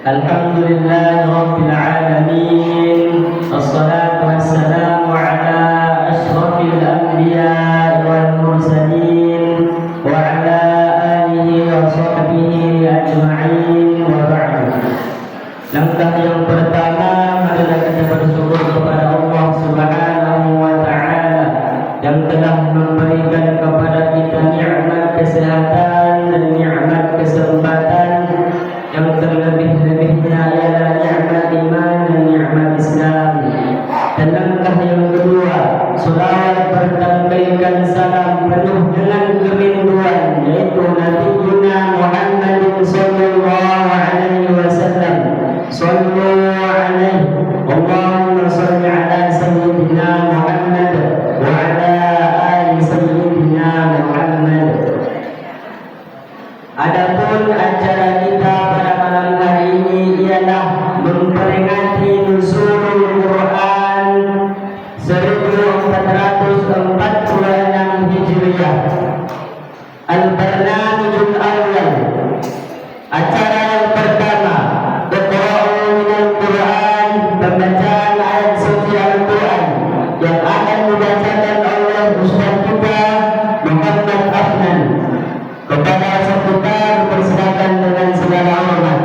Alhamdulillah Rabbil Alamin. Assalatu wassalamu ala ashrafil anbiya wal mursalin wa ala alihi wa sahbihi ajma'in wa ba'du. Langkah yang pertama, marilah kita bersyukur kepada Allah Subhanahu wa ta'ala yang telah memberikan kepada kita nikmat kesehatan dan nikmat kesempatan, yang terlebih-lebihnya ialah nikmat iman dan nikmat Islam. Dan langkah yang kedua, selawat bertambahkan salam penuh dengan kerinduan, yaitu Nabi Muhammad sallallahu alaihi wasallam. Sallu alaihi, Allahumma salli ala sayyidina Muhammad wa ala ali sayyidina Muhammad. Adapun acara kita pada malam hari ini ialah memperingati Nuzulul Quran 1446 Hijriah. Al-Barnamijul Awal. Acara yang pertama, Iqra'u minal Quran, pembacaan ayat suci Al-Quran yang akan dibacakan oleh Ustaz kita Muhammad Afnan. Kepada seputar persilakan dengan segala hormat.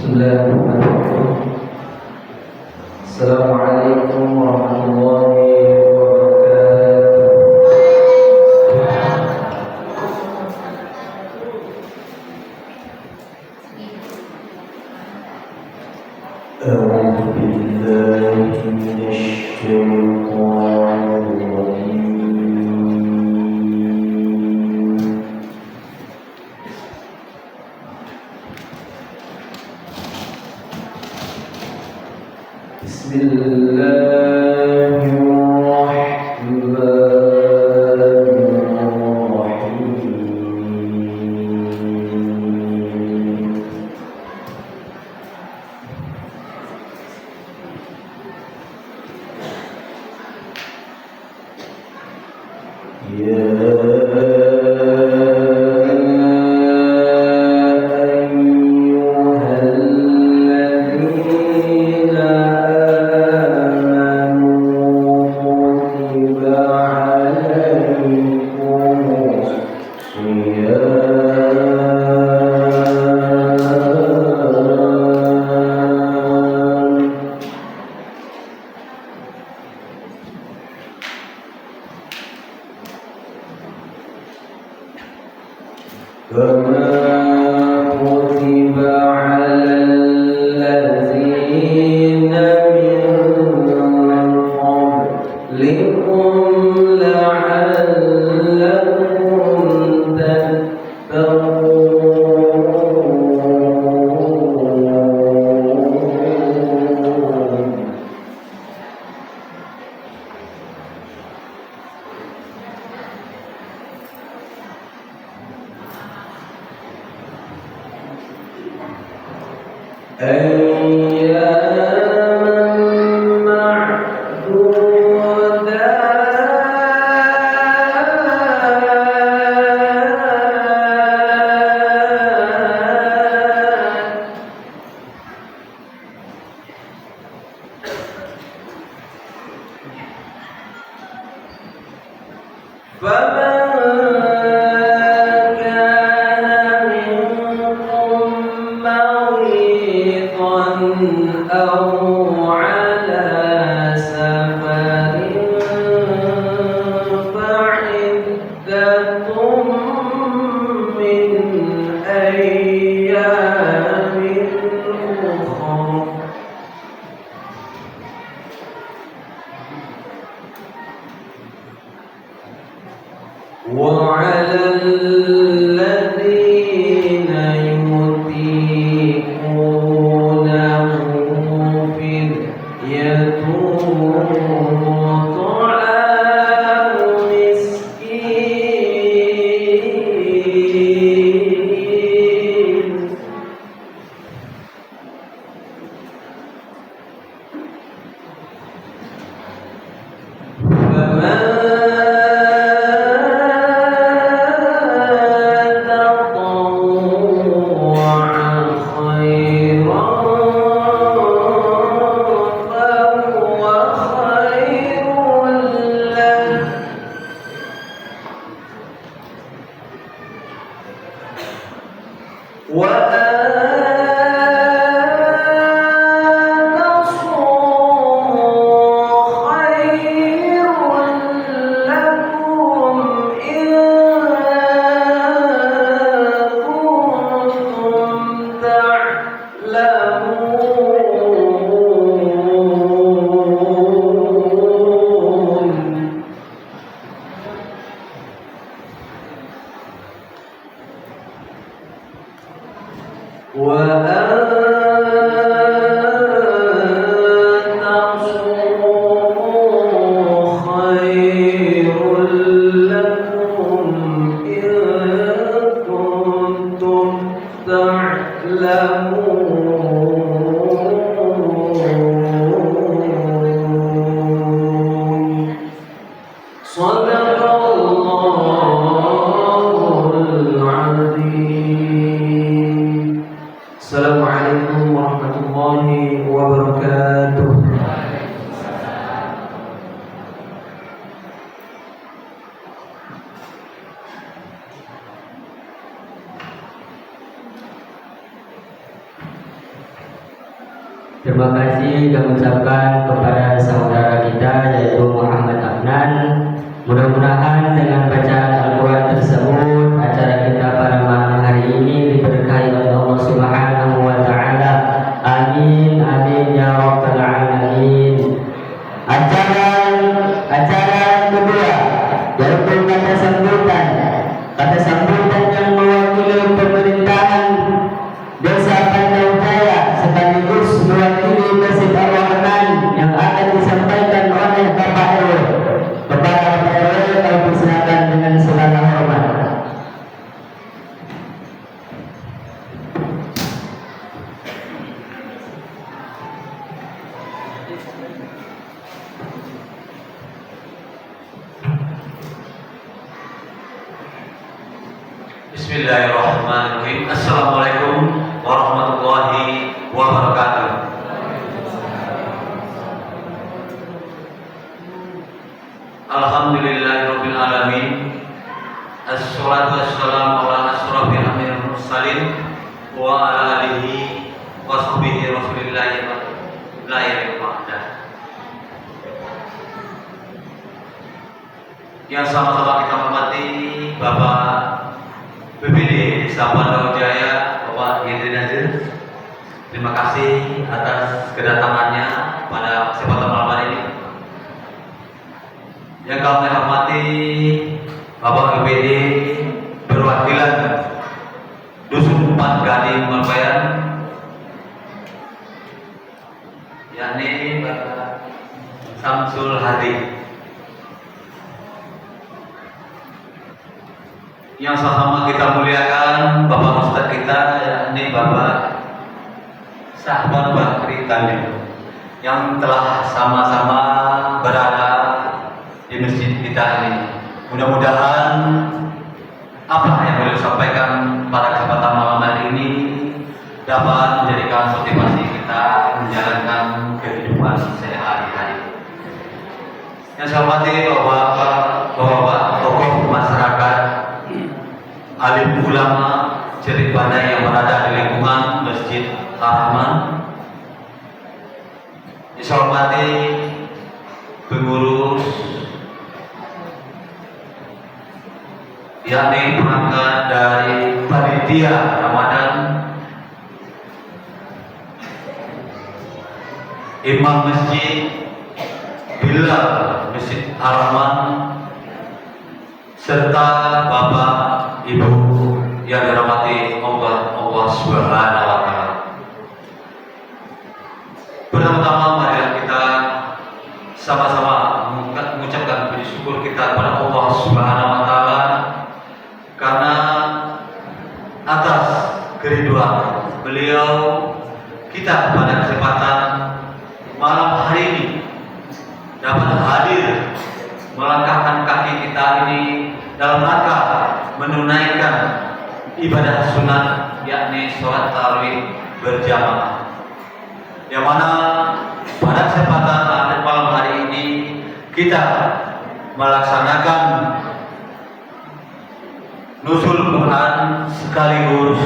Bismillahirrahmanirrahim. Assalamualaikum warahmatullahi wabarakatuh. A'udzu billahi minasy syaithanir rajim. يتوب طعام kali kami ucapkan kepada saudara kita yaitu Muhammad Afnan. Mudah-mudahan dengan bacaan Al-Quran tersebut acara kita pada malam hari ini diberkahi oleh Allah Subhanahu wa Ta'ala. Amin, amin ya Rabbal Alamin. Acara kedua yaitu kata sambutan yang mewakili pemerintahan Desa Pandau Jaya sekaligus mewakili Masjid Ar-Rahman yang akan disampaikan oleh Bapak RW. Kepada Bapak RW kami persilakan dengan segala hormat. Bismillahirrahmanirrahim. Assalamualaikum warahmatullahi wabarakatuh. Alhamdulillahirabbil alamin. Assalatu wassalamu ala asyrafil anbiya'i wal mursalin wa ala alihi wa sahbihi rasulillahi la ilaha illallah. Yang sama-sama kita hormati Bapak BPD Desa Pandau Jaya, Bapak Yendri Nazir. Terima kasih atas kedatangannya pada kesempatan malam hari ini. Yang kami hormati Bapak BPD perwakilan Dusun 4 Gading Merbayan, yakni Bapak Samsul Hadi. Yang sama kita muliakan Bapak Ustadz kita, yakni Bapak Sahabat Bakri Tandim, yang telah sama-sama berada di masjid kita ini. Mudah-mudahan apa yang beliau sampaikan pada kesempatan malam hari ini dapat menjadikan motivasi kita menjalankan kehidupan sehari-hari. Yang saya hormati Bapak-bapak tokoh masyarakat, alim ulama, cerik pandai yang berada di lingkungan Masjid Ar-Rahman. Yang saya hormati pengurus, yakni perangkat dari panitia Ramadan, imam masjid, bilal Masjid Ar-Rahman, serta Bapak Ibu yang dirahmati Allah Subhanahu wa Ta'ala. Pertama-tama mari kita sama-sama mengucapkan puji syukur kita kepada Allah Subhanahu wa Ta'ala karena atas keriduan beliau kita pada kesempatan malam hari ini dapat hadir melangkahkan kaki kita ini dalam rangka menunaikan ibadah sunat, yakni sholat tarawih berjamaah, yang mana pada kesempatan malam hari ini kita melaksanakan nuzul Quran sekaligus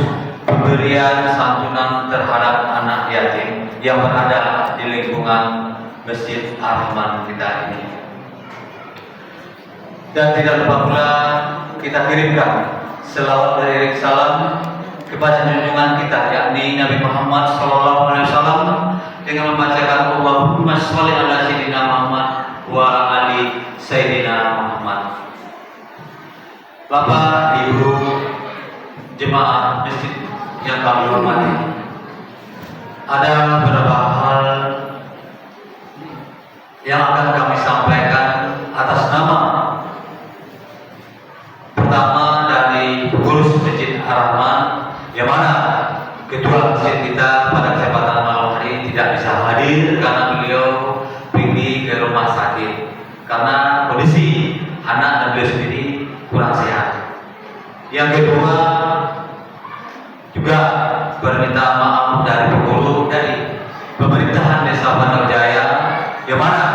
pemberian santunan terhadap anak yatim yang berada di lingkungan Masjid Ar-Rahman kita ini. Dan tidak lupa pula kita kirimkan selawat dari salam kepada junjungan kita, yakni Nabi Muhammad SAW, dengan membacakan Allahumma sholli ala sayyidina Muhammad wa ali sayyidina Muhammad. Bapak, Ibu, jemaah masjid yang kami hormati, ada beberapa hal yang akan kami sampaikan atas nama pertama dari pengurus Masjid Ar-Rahman, yang mana ketua masjid kita pada kesempatan malam hari ini tidak bisa hadir karena beliau pergi ke rumah sakit karena kondisi anak dan beliau sendiri kurang sehat. Yang kedua juga berminta maaf dari pengurus dari pemerintahan Desa Pandau Jaya, yang mana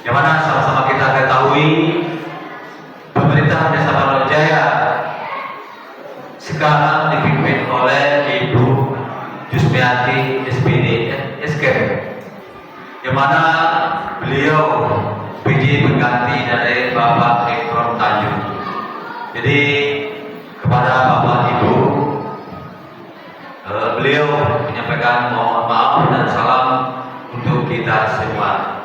Yang mana sama-sama kita ketahui pemerintah Desa Pardamjaya sekarang dipimpin oleh Ibu Jusmiati SPD SKM, yang mana beliau PJ pengganti dari Bapak Ekron Tanjung. Jadi kepada Bapak Ibu, beliau menyampaikan mohon maaf dan salam untuk kita semua.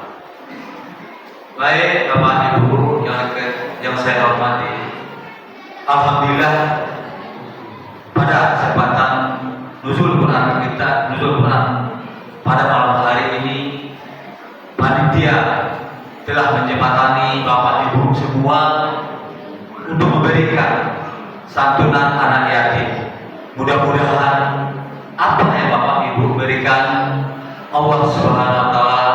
Baik Bapak Ibu yang saya hormati, alhamdulillah pada kesempatan nuzul Quran pada malam hari ini, panitia telah menjembatani Bapak Ibu semua untuk memberikan santunan anak yatim. Mudah-mudahan apa yang Bapak Ibu berikan, Allah Subhanahu wa taala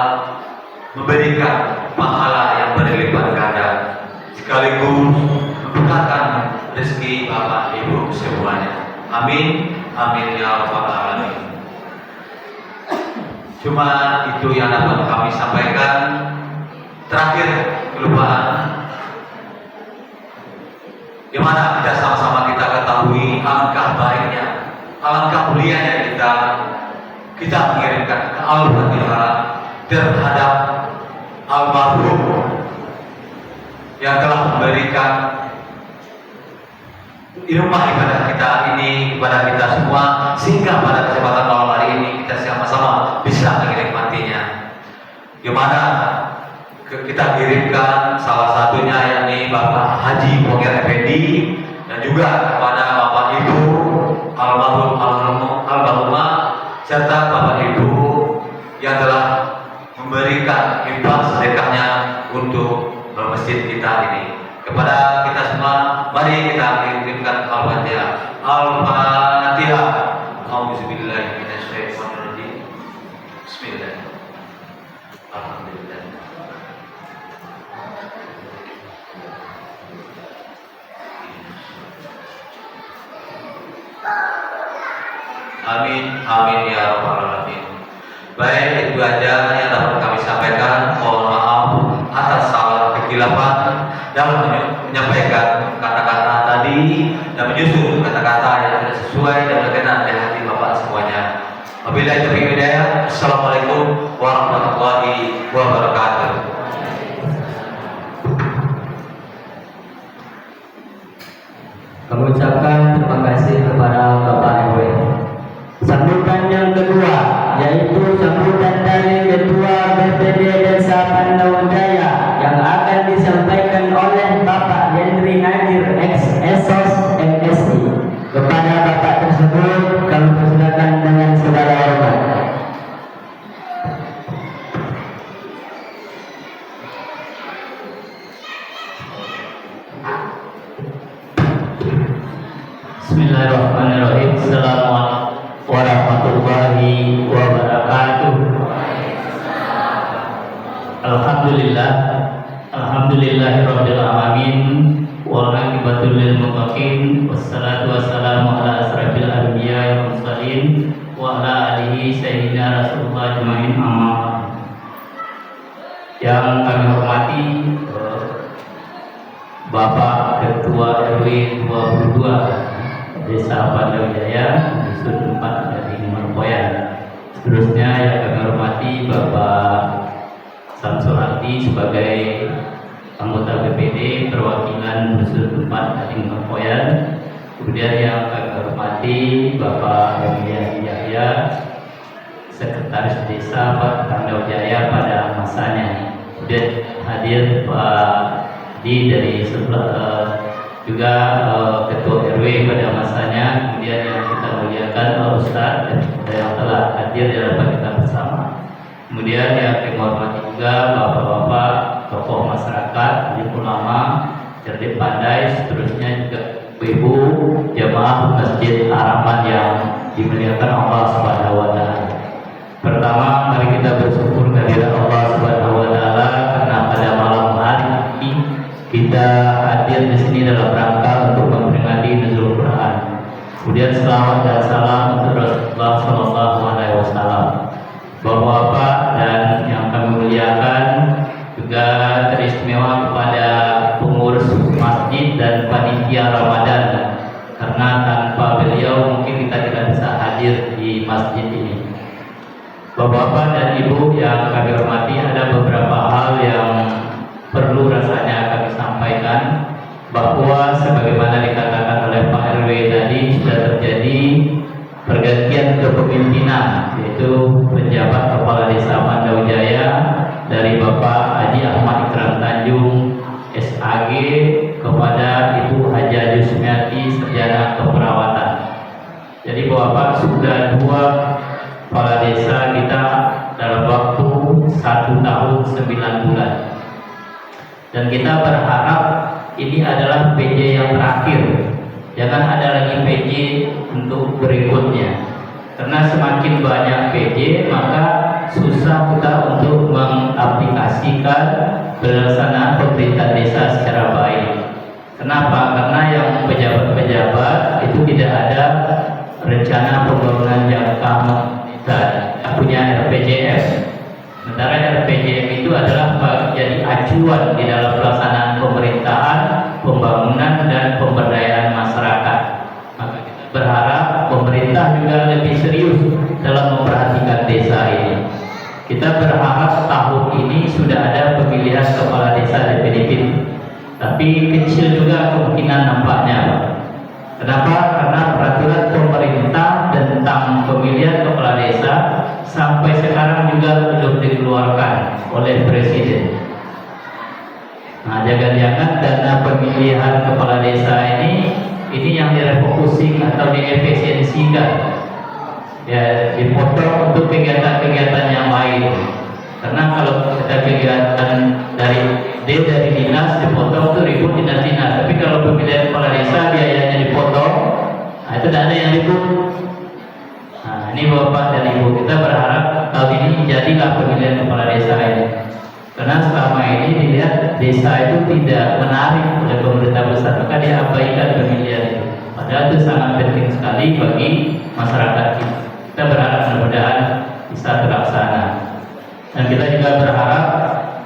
memberikan pahala yang berlipat ganda, sekaligus memberkahkan rezeki Bapak Ibu semuanya. Amin, amin ya rabbal alamin. Cuma itu yang dapat kami sampaikan. Terakhir, kelupaan, di mana kita sama-sama kita ketahui alangkah baiknya, alangkah mulianya kita mengirimkan ke Al-Fatihah terhadap almarhum yang telah memberikan ilmu ibadah kita ini kepada kita semua, sehingga pada kesempatan malam hari ini kita sama-sama bisa menikmatinya. Di mana kita kirimkan salah satunya yakni Bapak Haji Pokir Effendi, dan juga kepada Bapak Ibu almarhumah serta Bapak Ibu yang telah memberikan infak sedekahnya untuk masjid kita ini. Kepada kita semua, mari kita kirimkan Al-Fatihah. Al-Fatihah. Auzubillahi minasyaitonirrajim. Bismillah. Alhamdulillah. Amin, amin ya rabbal alamin. Baik, itu aja yang dapat kami sampaikan. Mohon maaf atas salah kekhilafan dalam menyampaikan kata-kata tadi dan menyusun kata-kata yang tidak sesuai dan berkenan di hati Bapak semuanya. Wabillahi taufiq wal hidayah. Assalamualaikum warahmatullahi wabarakatuh. Kami ucapkan terima kasih kepada Bapak RW. Sambutan yang kedua yaitu sambutan dari Ketua BPD Desa Pardamjaya yang akan disampaikan oleh Bapak Henry Nadir ex-Esos MSI. Kepada Bapak tersebut kami persilakan dengan segala hormat. Bismillahirrahmanirrahim. Assalamualaikum warahmatullahi wabarakatuh. Alhamdulillah, alhamdulillahirabbil alamin, wal aqibatul lil muttaqin, wassalatu wassalamu ala asrofil anbiya wal mursalin wa ala alihi sayyidina Rasulullah ajmain, amma ba'd. Yang kami hormati Bapak Ketua RW 22 Desa Pardamjaya, Dusun 4 dari Merpoyan. Seterusnya yang kami hormati Bapak Samsul Ardi sebagai anggota BPD perwakilan Dusun 4 dari Merpoyan. Kemudian yang kami hormati Bapak Emilia Yahya, Sekretaris Desa Pardamjaya pada masanya. Kemudian hadir Pak Di dari sebelah juga Ketua RW pada masanya. Kemudian yang kita muliakan Ustaz yang telah hadir di hadapan kita bersama. Kemudian yang kami hormati juga bapak-bapak tokoh masyarakat, ulama, cerdik pandai, seterusnya juga ibu jamaah Masjid Harapan yang dimuliakan Allah Subhanahu wa taala. Pertama, mari kita bersyukur kehadirat Allah Subhanahu wa taala karena pada malam hari ini kita hadir di sini dalam rangka untuk memperingati nuzul Quran. Kemudian selawat dan salam untuk Rasulullah Shallallahu Alaihi Wasallam. Bapak-bapak dan yang kami muliakan, juga dan Ibu yang kami hormati, ada beberapa hal yang perlu rasanya kami sampaikan, bahwa sebagaimana dikatakan oleh Pak RW tadi, sudah terjadi pergantian kepemimpinan, yaitu penjabat Kepala Desa Mandau Jaya dari Bapak Haji Ahmad Ikram Tanjung SAG kepada Ibu Haja Yusmiati Sarjana Keperawatan. Jadi Bapak sudah 2 kepala desa kita dalam waktu 1 tahun 9 bulan. Dan kita berharap ini adalah PJ yang terakhir. Jangan ada lagi PJ untuk berikutnya. Karena semakin banyak PJ, maka susah kita untuk mengaplikasikan pelaksanaan pemerintahan desa secara baik. Kenapa? Karena yang pejabat-pejabat itu tidak ada rencana pembangunan jangka menengah, punya RPJM. Sementara RPJM itu adalah jadi acuan di dalam pelaksanaan pemerintahan, pembangunan dan pemberdayaan masyarakat. Maka kita berharap pemerintah juga lebih serius dalam memperhatikan desa ini. Kita berharap tahun ini sudah ada pemilihan kepala desa definitif, tapi kecil juga kemungkinan nampaknya, Pak. Kenapa? Karena peraturan pemerintah tentang pemilihan kepala desa sampai sekarang juga belum dikeluarkan oleh Presiden. Nah, jangan-jangan dana pemilihan kepala desa ini yang direfocusing atau diefisiensikan, ya, dipotong untuk kegiatan-kegiatan yang lain. Karena kalau kita kegiatan dari dinas dipotong itu ribut dinas-dinas, tapi kalau pemilihan kepala desa biayanya dipotong, nah itu dana yang ribut. Nah, ini Bapak dan Ibu, kita berharap tahun ini jadilah pemilihan kepala desa ini. Karena selama ini dilihat desa itu tidak menarik oleh pemerintah pusat, maka dia abaikan pemilihan itu. Padahal itu sangat penting sekali bagi masyarakat kita. Kita berharap mudah-mudahan bisa terlaksana. Dan kita juga berharap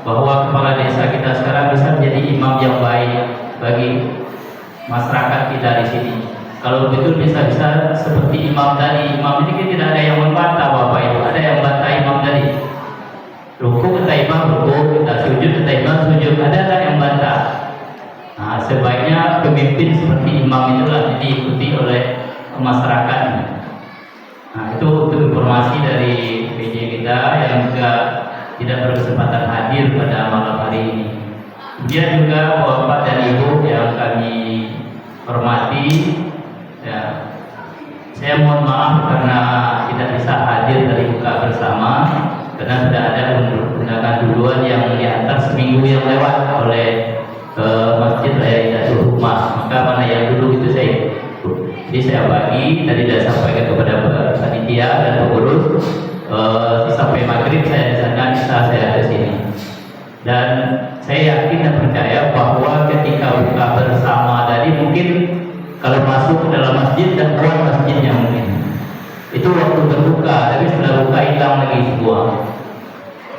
bahwa kepala desa kita sekarang bisa menjadi imam yang baik bagi masyarakat kita di sini. Kalau betul bisa seperti imam tadi, imam ini kan tidak ada yang membantah Bapak itu, ada yang bantah imam tadi. Ruku kata imam ruku, kita sujud kata imam sujud, ada yang bantah. Nah, sebaiknya pemimpin seperti imam itulah diikuti oleh masyarakat. Nah, itu untuk informasi dari PJ kita yang juga tidak berkesempatan hadir pada malam hari ini. Kemudian juga Bapak dan Ibu yang kami hormati, ya, saya mohon maaf karena tidak bisa hadir dari buka bersama, karena sudah ada undangan duluan yang diantar seminggu yang lewat oleh Masjid Raya Hidayatul Hikmah. Maka mana yang dulu itu jadi saya bagi, tadi sudah sampaikan kepada panitia dan pengurus. Sampai maghrib saya di sana, bisa saya di sini. Dan saya yakin dan percaya bahwa ketika buka bersama tadi mungkin kalau masuk ke dalam masjid dan keluar masjidnya mungkin itu waktu berbuka, tapi setelah buka hilang lagi semua.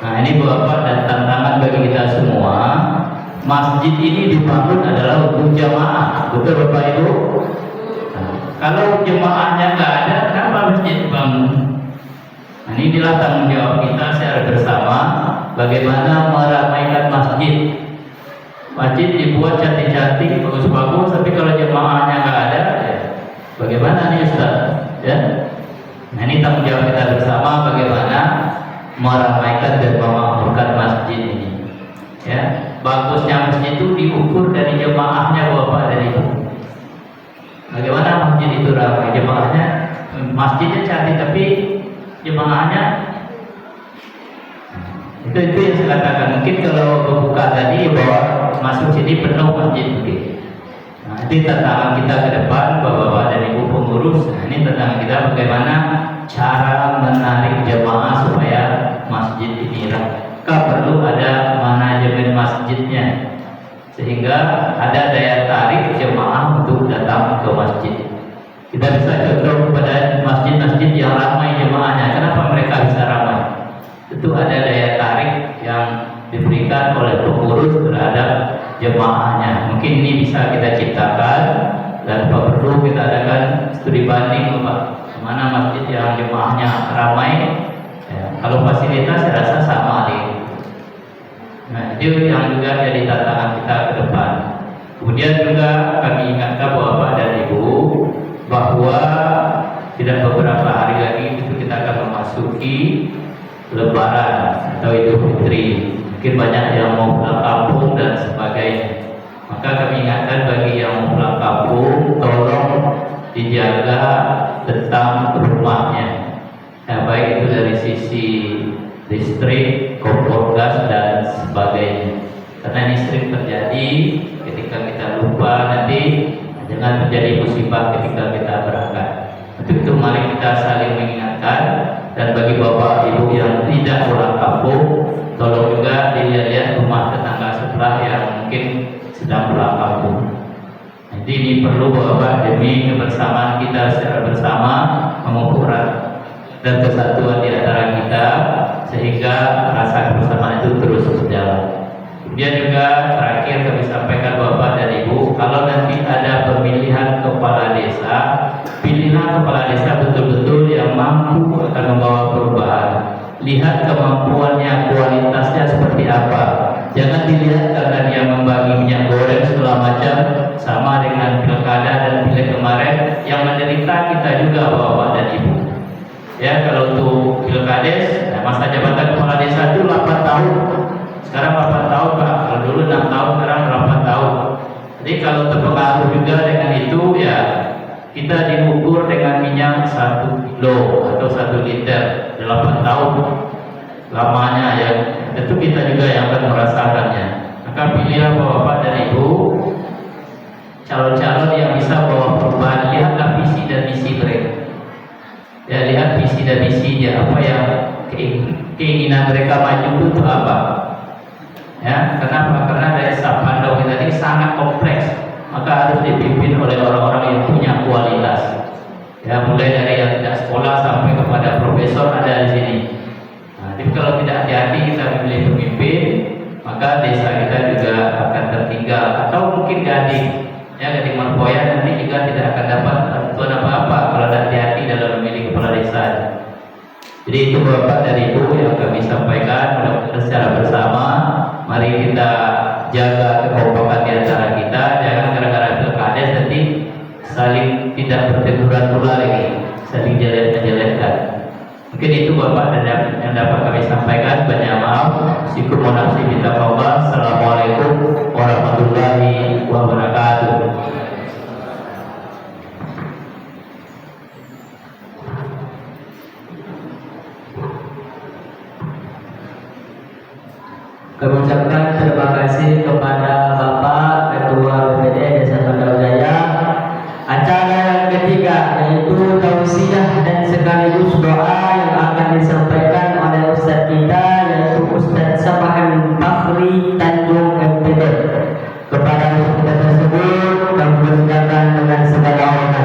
Nah, ini Bapak dan tantangan bagi kita semua. Masjid ini dibangun adalah untuk jamaah, betul Bapak Ibu? Nah, kalau jemaahnya nggak ada, kenapa masjid dibangun? Nah, inilah tanggung jawab kita secara bersama, bagaimana meramaikan masjid. Masjid dibuat cantik-cantik, bagus-bagus, tapi kalau jemaahnya nggak ada, ya, bagaimana nih Ustaz? Ya? Nah, ini tanggung jawab kita bersama, bagaimana meramaikan dan memakmurkan masjid ini. Ya, bagusnya masjid itu diukur dari jemaahnya Bapak dan Ibu. Bagaimana masjid itu ramai jemaahnya? Masjidnya cantik tapi jemaahnya itu yang saya katakan. Mungkin kalau membuka tadi bahwa masuk sini penuh masjid begitu. Nah, ini tantangan kita ke depan Bapak dan Ibu pengurus. Nah, ini tantangan kita bagaimana cara menarik jemaah supaya masjid ini ramai. Perlu ada manajemen masjidnya sehingga ada daya tarik jemaah untuk datang ke masjid. Kita bisa contoh kepada masjid-masjid yang ramai jemaahnya. Kenapa mereka bisa ramai? Itu ada daya tarik yang diberikan oleh pengurus terhadap jemaahnya. Mungkin ini bisa kita ciptakan dan perlu kita adakan studi banding Bapak. Mana masjid yang jemaahnya ramai, ya, Kalau fasilitas saya rasa sama nih. Nah, itu yang juga jadi tantangan kita ke depan. Kemudian juga kami ingatkan Bapak dan Ibu bahwa tidak beberapa hari lagi itu kita akan memasuki Lebaran atau Idul Fitri. Mungkin banyak yang mau pulang kampung dan sebagainya. Maka kami ingatkan bagi yang mau pulang kampung, tolong dijaga tentang rumahnya. Nah, baik itu dari sisi listrik, kompor gas dan sebagainya. Karena ini sering terjadi ketika kita lupa, nanti jangan menjadi musibah ketika kita berangkat. Untuk itu mari kita saling mengingatkan, dan bagi bapak ibu yang tidak pulang kampung, tolong juga dilihat rumah tetangga sebelah yang mungkin sedang pulang kampung. Jadi ini perlu bapak demi kebersamaan kita secara bersama, mengukur dan kesatuan di antara kita, sehingga rasa kebersamaan itu terus berjalan. Kemudian juga terakhir kami sampaikan Bapak dan Ibu, kalau nanti ada pemilihan kepala desa, pilihlah kepala desa betul-betul yang mampu akan membawa perubahan. Lihat kemampuannya, kualitasnya seperti apa. Jangan dilihat karena dia membagi minyak goreng segala macam, sama dengan pilkada dan pileg kemarin yang menderita kita juga Bapak dan Ibu. Ya, kalau untuk pilkades, nah, masa jabatan kepala desa itu 8 tahun. Sekarang 8 tahun Pak, kalau dulu 6 tahun, sekarang 8 tahun. Jadi kalau terpengaruh juga dengan itu, ya kita diukur dengan minyak 1 kilo atau 1 liter 8 tahun lamanya, ya tentu kita juga yang akan merasakannya. Maka pilihlah Bapak dan Ibu calon-calon yang bisa bawa perubahan. Lihatlah visi dan misi mereka. Ya, lihat visi dan misinya, apa yang keinginan mereka maju itu apa. Ya, kenapa? Karena desa Pandau kita ini sangat kompleks, maka harus dipimpin oleh orang-orang yang punya kualitas. Ya, mulai dari yang tidak sekolah sampai kepada profesor ada di sini. Nah, jadi kalau tidak hati-hati kita memilih pemimpin, maka desa kita juga akan tertinggal, atau mungkin gading. Ya, gading Marpoya nanti juga tidak akan dapat bantuan apa-apa kalau tidak hati-hati dalam memilih kepala desa. Jadi itu Bapak dan Ibu yang kami sampaikan secara bersama. Mari kita jaga kekompakan di antara kita. Jangan gara-gara pilkades nanti saling tidak berteguran pula lagi, saling jelek-jelekkan. Mungkin itu Bapak dan yang dapat kami sampaikan. Banyak maaf. Assalamualaikum warahmatullahi wabarakatuh. Kami ucapkan terima kasih kepada Bapak Ketua BPD Desa Pandau Jaya. Acara yang ketiga yaitu tausiah dan sekaligus doa yang akan disampaikan oleh Ustadz kita, yaitu Ustadz Sabahan Fakhri Tanjung MPD. Kepada Ustadz tersebut kami persilakan dengan segala hormat.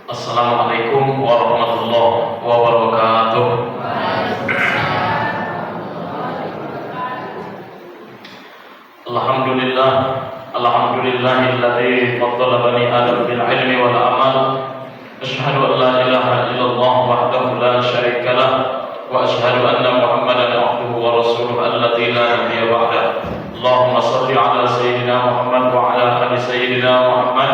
Assalamualaikum warahmatullahi wabarakatuh. Alhamdulillah, alhamdulillahilladzi faddala bani Adam bil ilmi wal amal. Asyhadu an la ilaha illallah wahdahu la syarika lah, wa asyhadu anna Muhammadan abduhu wa rasuluhu alladzi la nabiyya ba'dah. Allahumma shalli ala sayyidina Muhammad wa ala ali sayyidina Muhammad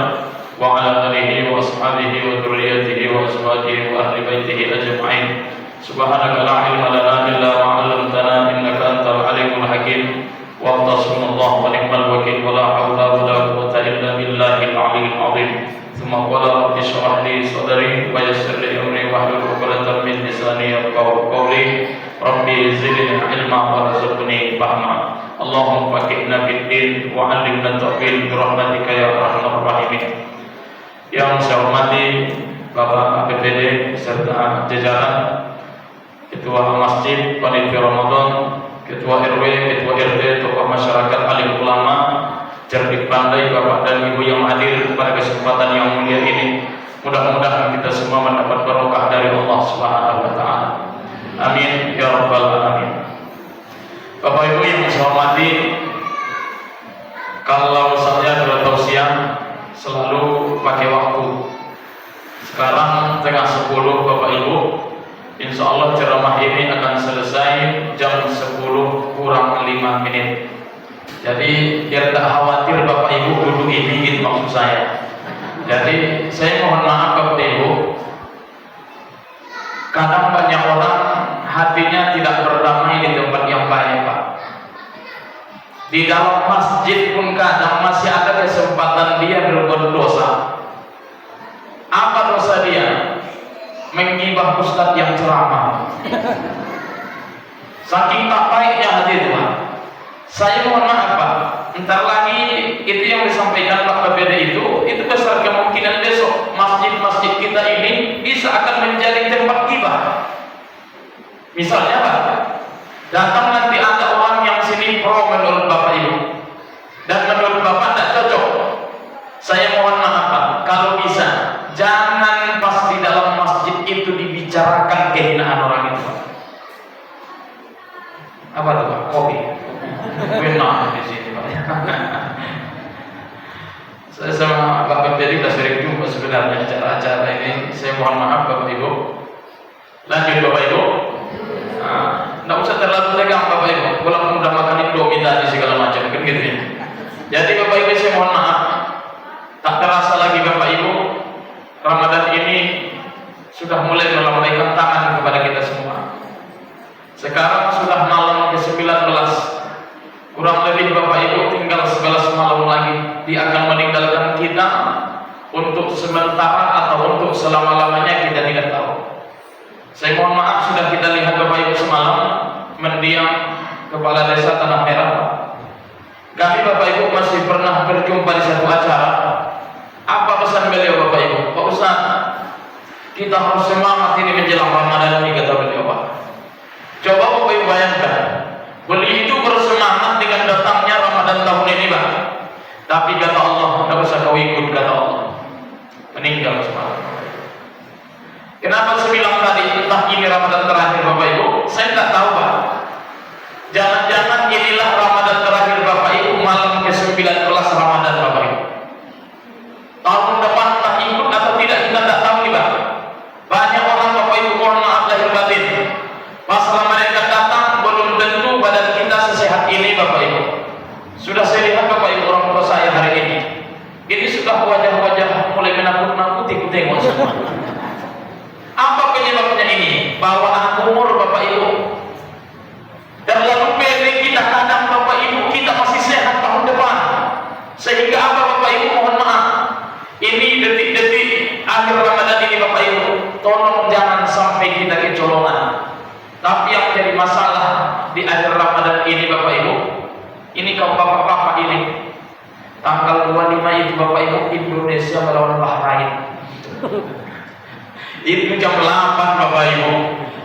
wa ala alihi wa ashabihi wa dzurriyyatihi wa azwajihi wa ahli baitihi ajma'in. Subhanaka la ilma lana illa ma 'allamtana innaka antal alimul hakim. Wa tasbihunallahu wa ni'mal wakeel wa la haula wa la quwwata illa billahil 'aliyyil 'azim. Tsumma qala rabbi shrah li sadri wa yassir li amri wahlul 'uqdatam min lisani yafqahu qawli. Rabbi zidni ilma warzuqni fahma. Allahumma faqihna fid din wa 'allimna ta'wil bi rahmatika ya arhamar rahimin. Yang saya hormati Bapak APBD serta jajaran Ketua Masjid, Panitia Ramadan, Ketua RW, Ketua RT, tokoh masyarakat, alim ulama, cerdik pandai Bapak dan Ibu yang hadir pada kesempatan yang mulia ini. Mudah-mudahan kita semua mendapat barokah dari Allah Subhanahu wa taala. Amin ya rabbal alamin. Bapak Ibu yang saya hormati, kalau saya bertausiah selalu pakai waktu. Sekarang tengah 10 Bapak Ibu. Insya Allah ceramah ini akan selesai jam 10 kurang 5 menit. Jadi biar tak khawatir Bapak Ibu duduk ini, gitu maksud saya. Jadi saya mohon maaf Bapak Ibu, kadang banyak orang hatinya tidak berdamai di tempat yang baik Pak. Di dalam masjid pun kadang masih ada kesempatan dia berbuat dosa. Apa dosa dia? Menggibah ustadz yang ceramah. Saking tak baiknya hati itu Pak. Saya mohon maaf Pak, ntar lagi itu yang disampaikan Pak KPD itu besar kemungkinan besok masjid-masjid kita ini bisa akan menjadi tempat gibah. Misalnya Pak, datang nanti ada orang yang sini pro menurut Bapak Ibu dan menurut Bapak tidak cocok. Saya mohon maaf Pak, kalau bisa jangan pas di dalam masjid itu dibicarakan kehinaan orang itu Pak. Apa tuh Pak? Kopi. Benar di sini Pak. Saya sama Bapak Peri sudah sering jumpa sebenarnya acara-acara ini. Saya mohon maaf Bapak Ibu. Lanjut Bapak Ibu. Tidak usah terlalu tegang Bapak Ibu. Walaupun udah makan Indomie tadi segala macam kan gitu ya. Jadi Bapak Ibu saya mohon maaf. Tak terasa lagi Bapak Ibu, Ramadan ini sudah mulai melambaikan tangan kepada kita semua. Sekarang sudah malam ke-19. Kurang lebih Bapak Ibu tinggal 11 malam lagi dia akan meninggalkan kita untuk sementara atau untuk selama-lamanya kita tidak tahu. Saya mohon maaf sudah kita lihat Bapak Ibu semalam mendiang Kepala Desa Tanah Merah. Kami Bapak Ibu masih pernah berjumpa di satu acara. Apa pesan beliau Bapak Ibu? Pak Ustaz, kita harus semangat ini menjelang Ramadan ini kata beliau Pak. Coba Bapak Ibu bayangkan, beliau itu bersemangat dengan datangnya Ramadan tahun ini Pak. Tapi kata Allah, tidak usah kau ikut kata Allah. Meninggal semalam. Kenapa saya bilang tadi entah ini Ramadan terakhir Bapak Ibu? Saya tidak tahu Pak. Jangan-jangan inilah Ramadan terakhir Bapak Ibu, malam ke-19 Ramadan Bapak Ibu. Tahun depan entah ikut atau tidak kita tidak tahu nih Pak. Banyak orang Bapak Ibu mohon maaf lahir batin. Pas Ramadan datang belum tentu badan kita sesehat ini Bapak Ibu. Sudah saya lihat Bapak Ibu orang tua saya hari ini. Ini sudah wajah-wajah mulai menakut-nakuti ku tengok semua. Apa penyebabnya ini? Bawaan umur Bapak Ibu. Terlalu pendek kita kadang Bapak Ibu kita masih sehat tahun depan. Sehingga apa Bapak Ibu mohon maaf. Ini detik-detik akhir Ramadan ini Bapak Ibu. Tolong jangan sampai kita kecolongan. Tapi yang jadi masalah di akhir Ramadan ini Bapak Ibu, ini kaum bapak-bapak ini tanggal 25 itu Bapak Ibu Indonesia melawan Bahrain. Itu jam 8 Bapak Ibu.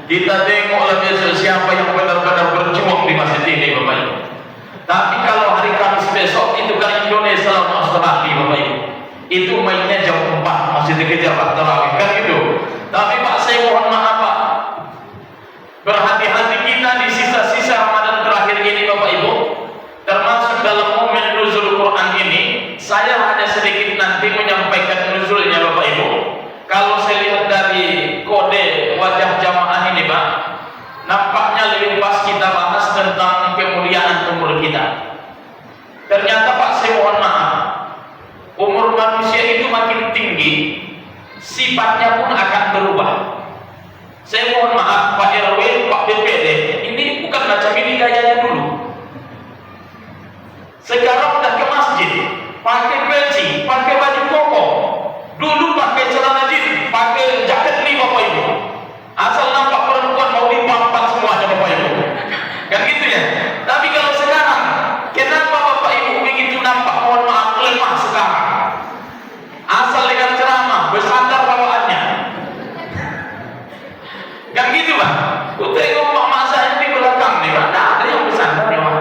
Kita tengoklah besok siapa yang benar-benar berjuang di masjid ini Bapak Ibu. Tapi kalau hari Kamis besok itu kan Indonesia lawan Australia Bapak Ibu. Itu mainnya jam 4 masih dikejar Pak tarawih kan itu. Tapi Pak saya mohon maaf Pak. Berhati-hati kita di sisa-sisa Ramadan terakhir ini Bapak Ibu. Termasuk dalam momen nuzul Quran ini, saya hanya sedikit nanti menyampaikan nuzulnya Bapak Ibu. Kalau saya lihat dari kode wajah jamaah ini Pak, nampaknya lebih pas kita bahas tentang kemuliaan umur kita. Ternyata Pak saya mohon maaf, umur manusia itu makin tinggi, sifatnya pun akan berubah. Saya mohon maaf Pak RW, Pak BPD, ini bukan macam ini gayanya dulu. Sekarang udah ke masjid, pakai peci, pakai baju koko. Dulu pakai celana jeans, pakai jaket nih Bapak Ibu. Asal nampak perempuan mau dipampat semuanya Bapak Ibu. Kan gitu ya. Tapi kalau sekarang, kenapa Bapak Ibu begitu nampak mohon maaf lemah sekarang? Asal dengan ceramah, bersandar bawaannya. Kan gitu Pak. Ku tengok mak saya di belakang nih Pak. Nah, ada yang bersandar ya Pak.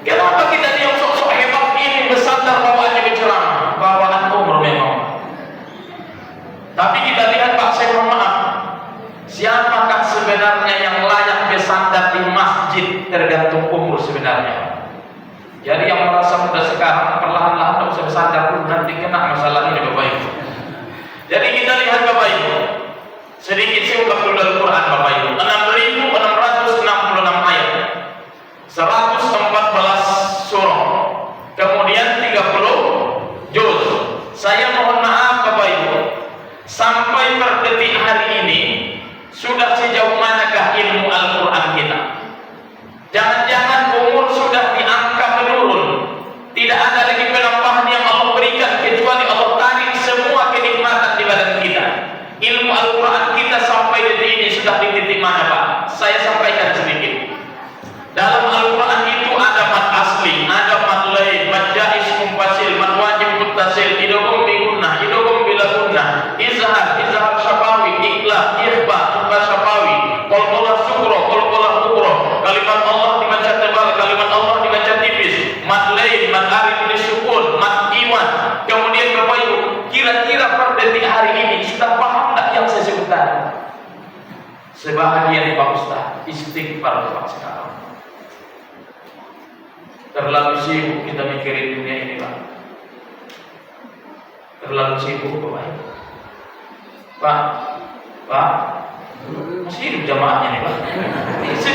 Kenapa kita Sebahagian Pak Ustaz istighfar Pak sekarang. Terlalu sibuk kita mikirin dunia ini Pak. Terlalu sibuk Pak. Pak, masih hidup jamaahnya nih Pak.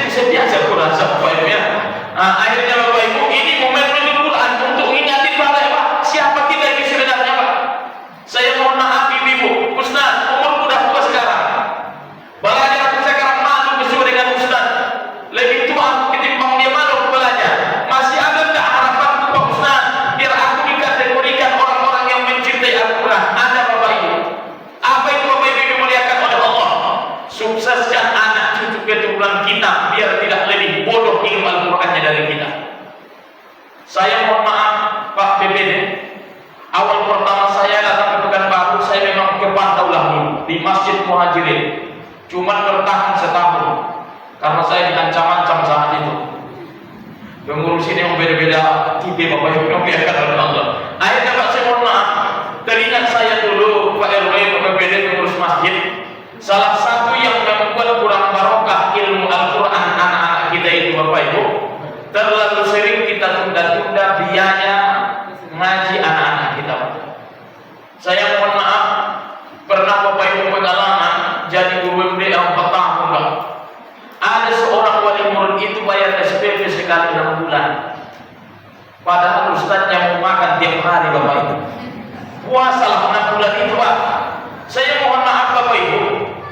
Saya biasa kurasa Bapak Ibu ya. Akhirnya Bapak Ibu, ini momen menuju Quran untuk ingatin Bapak Pak, siapa kita ini sebenarnya Pak. Saya mohon maaf Ibu, Ustaz, umur udah tua sekarang. Belajar aku sekarang malu bersama dengan Ustaz. Lebih tua aku ketimbang dia malu belajar. Masih ada tak harapan Pak Ustaz, biar aku dikategorikan orang-orang yang mencintai Al-Quran? Ada Bapak Ibu. Apa itu Bapak Ibu dimuliakan oleh Allah? Sukseskan anak cucu keturunan kita biar tidak lebih bodoh ilmu Al-Qurannya dari kita. Saya mohon maaf Pak PPD, awal pertama saya datang ke Pekanbaru, saya memang ke Pantaulah di Masjid Muhajirin. Cuma bertahan setahun karena saya diancam-ancam saat itu. Pengurus ini yang beda-beda tipe Bapak Ibu yang biarkan oleh Allah. Akhirnya Pak saya mohon maaf, teringat saya dulu Pak RW, Pak PPD, pengurus masjid. Salah satu yang membuat kurang barokah ilmu Al-Quran anak-anak kita itu Bapak Ibu, terlalu sering kita tunda-tunda biaya ngaji anak-anak kita Pak. Saya mohon maaf, pernah Bapak Ibu pengalaman jadi guru MD 4 tahun Pak. Ada seorang wali murid itu bayar SPP sekali 6 bulan. Padahal ustadznya mau makan tiap hari Bapak Ibu. Puasalah 6 bulan itu Pak. Saya mohon maaf Bapak Ibu,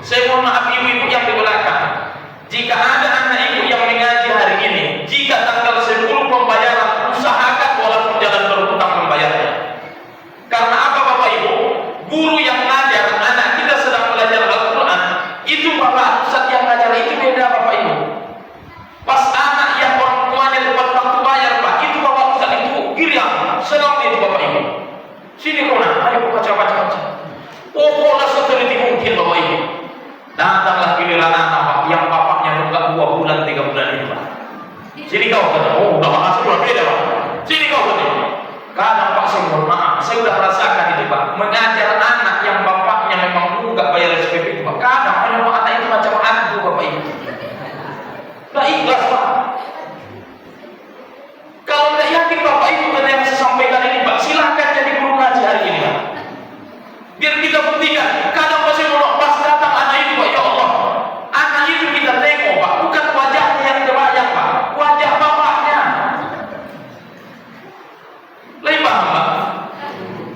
saya mohon maaf ibu-ibu yang di belakang. Jika ada anak ibu yang mengaji hari ini, jika tanggal 10 pembayaran, usahakan walaupun jangan berhutang membayarnya. Karena apa Bapak Ibu? Guru yang ngajar anak kita sedang belajar Al-Quran, itu Bapak Ustaz yang ngajar itu beda Bapak Ibu. Pas anak yang orang tuanya tepat waktu bayar Pak, itu Bapak Ustaz itu giriang, senang itu Bapak Ibu. Sini kau nak, ayo baca. Pokoknya seteliti mungkin Bapak Ibu. Datanglah giliran anak Pak, yang bapaknya nunggak 2 bulan 3 bulan itu Pak. Sini kau kata, oh udah bahasa luar beda Pak. Sini kau kata. Kadang Pak saya mohon maaf, saya udah rasakan itu Pak. Mengajar anak yang bapaknya memang nunggak bayar SPP itu Pak. Kadang memang anak itu macam hantu Bapak Ibu. Nah ikhlas Pak. Kalau tidak yakin Bapak Ibu dengan yang saya sampaikan ini Pak, silakan jadi guru ngaji hari ini Pak. Biar kita buktikan, kadang masih mau pas datang anak itu Pak, ya Allah, anak itu kita tengok Pak, bukan wajahnya yang terbayang Pak, wajah bapaknya. Lain paham Pak?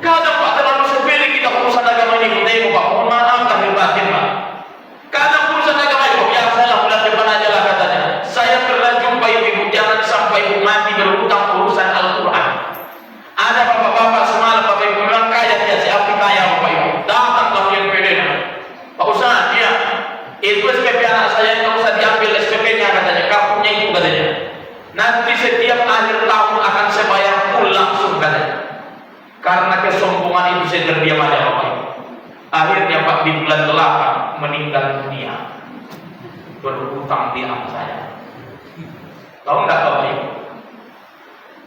Kadang Pak terlalu sepele kita urusan agama ini, tengok Pak, mohon maaf lahir batin Pak. Kadang urusan agama itu, biasalah bulan depan aja lah katanya. Saya pernah jumpa ibu, jangan sampai ibu mati berhutang urusan Al-Quran. Ada bapak-bapak semalam Bapak Ibu bilang kaya dia si Api kaya Bapak Ibu. Datanglah yang PD Pak Ustaz, ya itu SPP anak saya yang usah diambil SPP-nya katanya, kartunya itu katanya. Nanti setiap akhir tahun akan saya bayar full langsung katanya. Karena kesombongan itu saya terdiam aja Bapak Ibu. Akhirnya Pak di bulan 8 meninggal dunia berhutang di anak saya. Tahu nggak Bapak Ibu?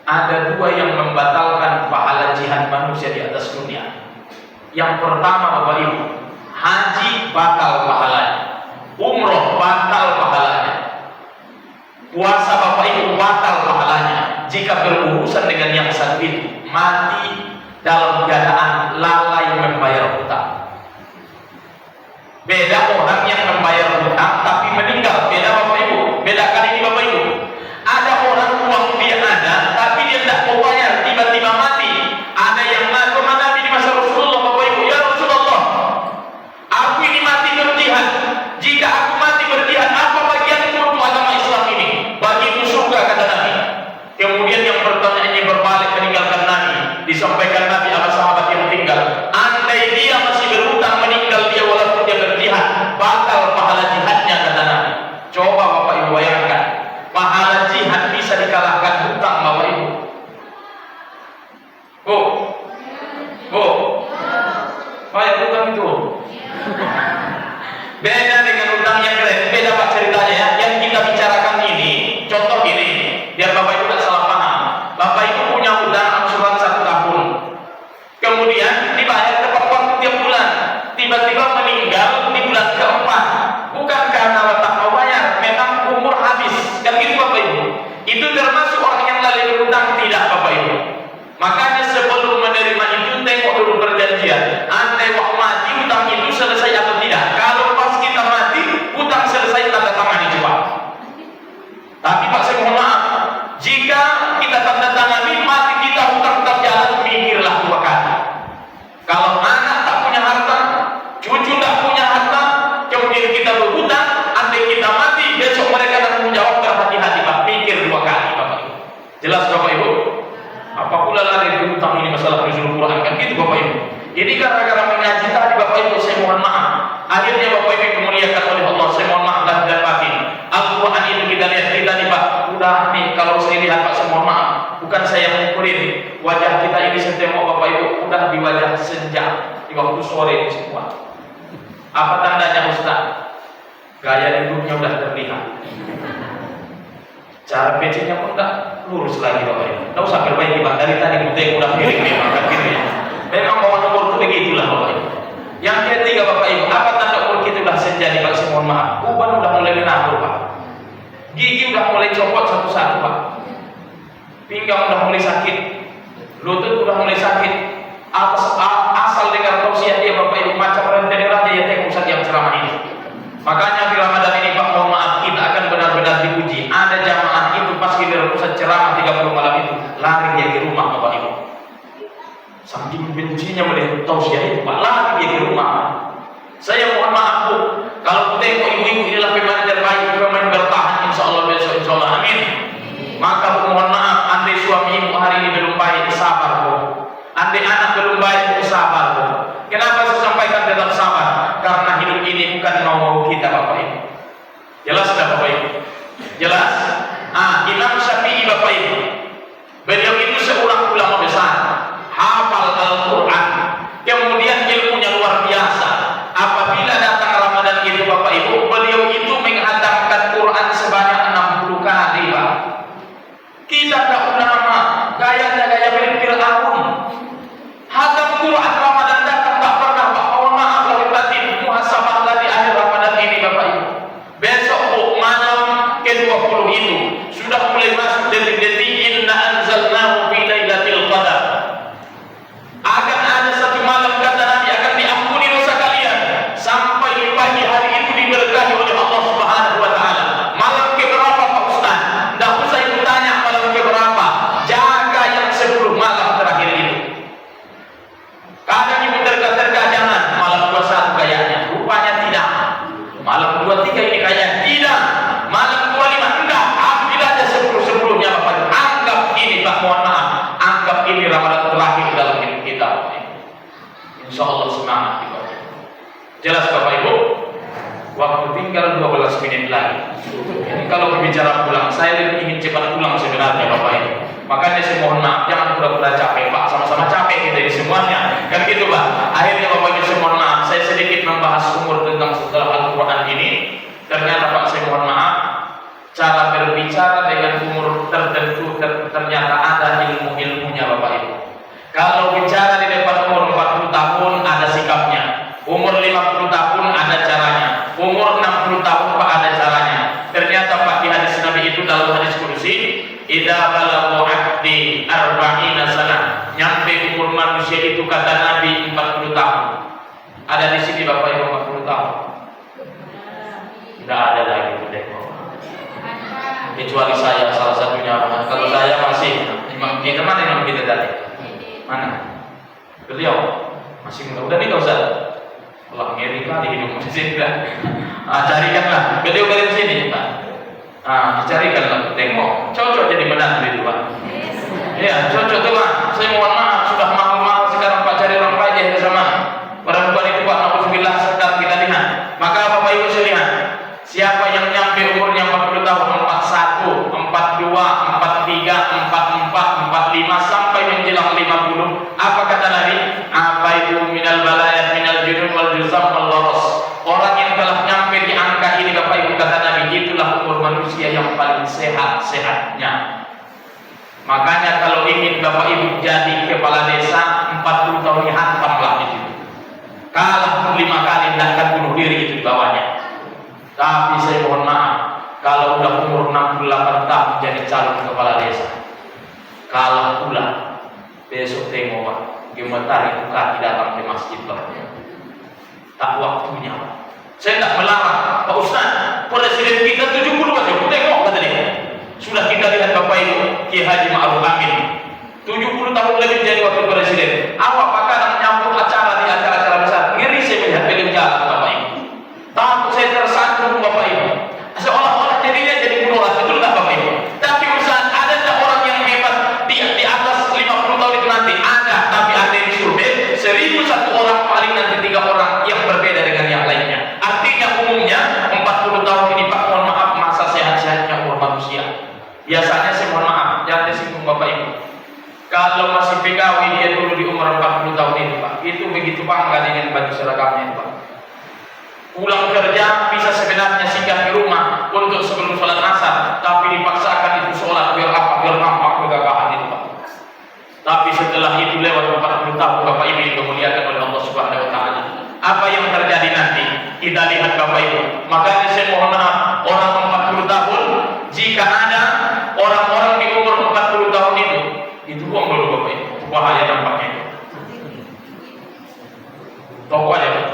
Ada 2 yang membatalkan pahala jihad manusia di atas dunia. Yang pertama Bapak Ibu, haji batal pahalanya, umroh batal pahalanya, puasa Bapak Ibu batal pahalanya. Jika berurusan dengan yang satu itu, mati dalam keadaan lalai membayar hutang. Beda orang yang membayar hutang tapi meninggal, beda Bapak Ibu. Bedakan ini Bapak Ibu. Ada orang uang dia ada, tapi dia tidak mau bayar, tiba-tiba mati. Ada yang ngaku Nabi di masa Rasulullah Bapak Ibu, ya Rasulullah, aku ini mati berjihad. Jika aku mati berjihad, apa bagianku untuk agama Islam ini? Bagiku surga kata Nabi. Kemudian yang bertanya ini berbalik meninggalkan Nabi. Disampaikan Nabi sama sahabat yang tinggal, andai dia masih berhutang meninggal dia walaupun dia berjihad, batal pahala jihadnya kata Nabi. Coba Bapak Ibu bayangkan, pahala jihad bisa dikalahkan hutang Bapak Ibu. Bu, bayar hutang itu. Beda dengan hutang yang keren. Beda Pak ceritanya ya. Yang kita bicarakan ini, contoh ini, biar Bapak Ibu tidak salah paham. Bapak Ibu punya hutang angsuran 1 tahun, kemudian dibayar tepat waktu tiap bulan. Tiba-tiba meninggal di bulan keempat, bukan karena malam ini masalah nuzul Quran kan gitu Bapak Ibu. Ini gara-gara mengaji tadi Bapak Ibu, saya mohon maaf. Akhirnya Bapak Ibu dimuliakan oleh Allah, saya mohon maaf lahir dan batin. Al-Quran itu kita lihat kita nih Pak, udah nih kalau saya lihat Pak, saya mohon maaf. Bukan saya mengukurin wajah kita ini setengok Bapak Ibu, udah di wajah senja di waktu sore ini semua. Apa tandanya Ustaz? Gaya hidupnya udah terlihat. Cara PC-nya pun udah lurus lagi Bapak Ibu. Tahu usah perbaiki Pak, dari tadi putih udah miring memang kan gitu ya. Memang bawaan umur itu begitulah Bapak Ibu. Yang ketiga Bapak Ibu, apa tanda umur kita udah senja nih Pak, saya mohon maaf. Uban udah mulai menabur Pak. Gigi udah mulai copot satu-satu Pak. Pinggang udah mulai sakit. Lutut udah mulai sakit. Asal dengar tausiah dia Bapak Ibu, macam rentenir aja ya teh pusat yang ceramah ini. Makanya di Ramadan ini Pak, mohon maaf, kita akan benar-benar diuji. Ada jamaah itu pas kita pusat ceramah 30 malam itu lari dia di rumah Bapak Ibu. Saking bencinya melihat tausiah itu Pak, lari dia di rumah. Saya mohon maaf Bu, kalau tengok ibu-ibu inilah pemain terbaik, pemain bertahan insya Allah besok insya Allah, amin. Maka Bu mohon maaf, andai suami ibu hari ini belum baik, sabar Bu. Andai anak belum baik, sabar Bu. Kenapa saya sampaikan tetap sabar? Karena hidup ini bukan mau kita Bapak Ibu. Jelas tidak Bapak Ibu? Jelas? Imam Syafi'i Bapak Ibu, beliau itu seorang ulama besar, hafal Al-Quran, kemudian ilmunya luar biasa. Apabila datang Ramadan itu Bapak Ibu, beliau itu menghatamkan Quran sebanyak 60 kali Pak. Kita tak ulama, gayanya gaya milik Fir'aun. Hatam Quran Ramadan datang tak pernah Pak. Mohon maaf lahir batin, muhasabahlah di akhir Ramadan ini Bapak Ibu. Besok Bu, malam ke-20 itu sudah mulai masuk detik-detik inna anzalnahu fi lailatul qadar. Akan ada satu malam kata Nabi akan diampuni dosa kalian sampai pagi hari itu diberkahi oleh Allah Subhanahu wa taala. Malam keberapa Pak Ustaz? Enggak usah ibu tanya malam keberapa. Jaga yang 10 malam terakhir itu. Kadang ibu tergesa-gesa jangan malam 21 kayaknya. Rupanya tidak. Malam 23 ini kayaknya tidak. Malam 25 enggak. Ambil aja 10-10-nya Bapak. Anggap ini Pak, mohon maaf. Anggap ini Ramadan terakhir dalam hidup kita. Insya Allah semangat Bapak Ibu. Jelas Bapak Ibu? Waktu tinggal 12 menit lagi. Ini kalau berbicara pulang, saya lebih ingin cepat pulang sebenarnya Bapak Ibu. Makanya saya mohon maaf, jangan pura-pura capek Pak, sama-sama capek kita ini semuanya. Kan gitu Pak. Akhirnya Bapak Ibu saya mohon maaf, saya sedikit membahas umur tentang setelah Al-Quran ini. Ternyata Pak saya mohon maaf, cara berbicara dengan umur tertentu ternyata ada ilmu-ilmunya Bapak Ibu. Kalau bicara di depan umur 40 tahun ada sikapnya, umur 50 tahun ada caranya, umur 60 tahun Pak ada caranya. Ternyata Pak di hadis Nabi itu dalam hadis kursi, idza balagha 'abdi 40 sanah, nyampe umur manusia itu kata Nabi 40 tahun. Ada di sini Bapak Ibu 40 tahun? Tidak ada lagi tengok. Kecuali saya salah satunya. Kalau saya masih kita mana yang kita tadi? Mana? Beliau masih muda. Udah nikah Ustaz? Allah ngeri kali hidup di sini kan. Carikanlah. Beliau dari sini Pak. Dicarikanlah. Tengok. Cocok jadi menantu itu Pak. Ya cocok tuh Pak. Saya mohon maaf sudah mahal-mahal sekarang Pak cari orang kaya di sama. Perempuan itu Pak, alhamdulillah sedang kita lihat. Maka Bapak Ibu saya lihat. Siapa yang nyampe umurnya 40 tahun, 41, 42, 43, 44, 45 sampai menjelang 50, apa kata Nabi? Apa itu minal balayat minal junub wal juzam wal waras. Orang yang telah nyampe di angka ini Bapak Ibu kata Nabi, itulah umur manusia yang paling sehat-sehatnya. Makanya kalau ingin Bapak Ibu jadi kepala desa 40 tahun hantamlah itu. Kalah 5 kali tidak akan bunuh diri itu di bawahnya. Tapi saya mohon maaf, kalau udah umur 68 tahun jadi calon kepala desa, kalah pula. Besok tengok Pak, gemetar itu kaki datang ke masjid Pak. Tak waktunya Pak. Saya tidak melarang Pak Ustaz, presiden kita 70 aja, tengok kata dia. Sudah kita lihat Bapak Ibu, Ki Haji Ma'ruf Amin 70 tahun lebih jadi wakil presiden. Awak Pak kadang nyambut acara di acara-acara besar, ngeri saya melihat beliau jalan Bapak Ibu. Takut saya tersandung Bapak Ibu. Seolah-olah jadinya jadi bunuh, betul tak Bapak Ibu? Tapi Ustaz, ada tak orang yang hebat di atas 50 tahun itu nanti? Ada. begitu bangga dengan baju seragamnya itu Pak. Pulang kerja bisa sebenarnya singgah di rumah untuk sebelum sholat asar, tapi dipaksakan itu sholat biar apa? Biar nampak kegagahan itu Pak. Tapi setelah itu lewat 40 tahun Bapak Ibu yang dimuliakan oleh Allah Subhanahu Wa Taala, apa yang terjadi nanti? Kita lihat Bapak Ibu. Makanya saya mohon maaf, orang 40 tahun, jika ada orang-orang di umur 40 tahun itu buang dulu Bapak Ibu. Bahaya dampaknya itu. Tahu aja Pak.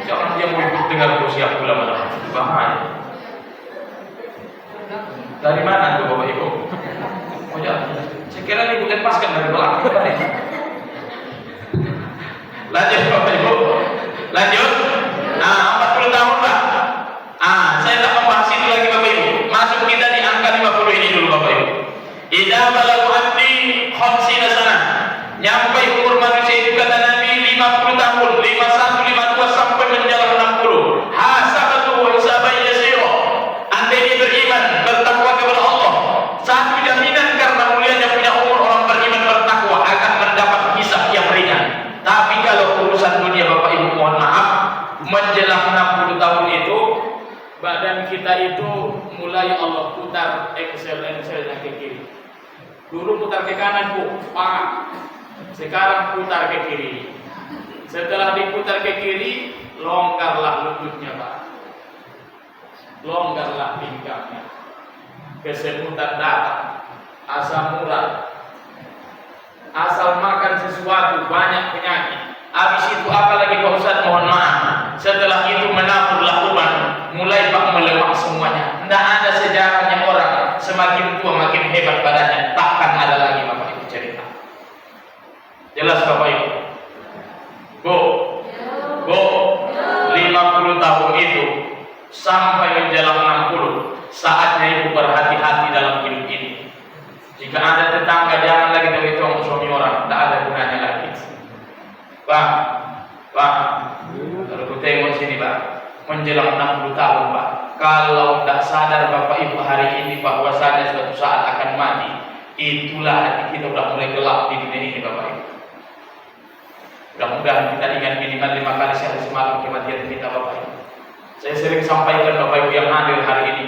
Jangan dia mau ikut dengar usia pula malah bahaya. Dari mana tuh Bapak Ibu? Oh ya, saya kira ini bukan lepaskan dari belakang. Lanjut Bapak Ibu. Lanjut. Nah, 40 tahun Pak. Saya tak membahas itu lagi Bapak Ibu. Masuk kita di angka 50 ini dulu Bapak Ibu. Idza balagha abdi 50 sana. Nyampe umur manusia itu kata Nabi 50 tahun, 51, 52 sampai menjelang 60. Hasabatu wa hisaban yasira. Andai dia beriman, bertakwa kepada Allah, satu jaminan karena mulianya punya umur orang beriman bertakwa akan mendapat hisab yang ringan. Tapi kalau urusan dunia Bapak Ibu mohon maaf, menjelang 60 tahun itu badan kita itu mulai Allah putar Excel-nya ke kiri. Dulu putar ke kanan Bu, parah. Sekarang putar ke kiri. Setelah diputar ke kiri, longgarlah lututnya Pak. Longgarlah pinggangnya. Kesemutan datang, asam urat, asal makan sesuatu banyak penyakit. Habis itu apalagi Pak Ustaz mohon maaf. Setelah itu menaburlah uban, mulai Pak melemak semuanya. Tidak ada sejarahnya orang semakin tua makin hebat badannya. Takkan ada lagi Bapak Ibu cerita. Jelas Bapak Ibu? Bu, 50 tahun itu sampai menjelang 60, saatnya Ibu berhati-hati dalam hidup ini. Jika ada tetangga jangan lagi terhitung suami orang, tak ada gunanya lagi. Pak, kalau kita tengok sini Pak, menjelang 60 tahun Pak, kalau tidak sadar Bapak Ibu hari ini bahwasanya suatu saat akan mati, itulah hati kita sudah mulai gelap di dunia ini Bapak Ibu. Mudah-mudahan kita ingat minimal 5 kali sehari semalam kematian kita Bapak Ibu. Saya sering sampaikan Bapak Ibu yang hadir hari ini,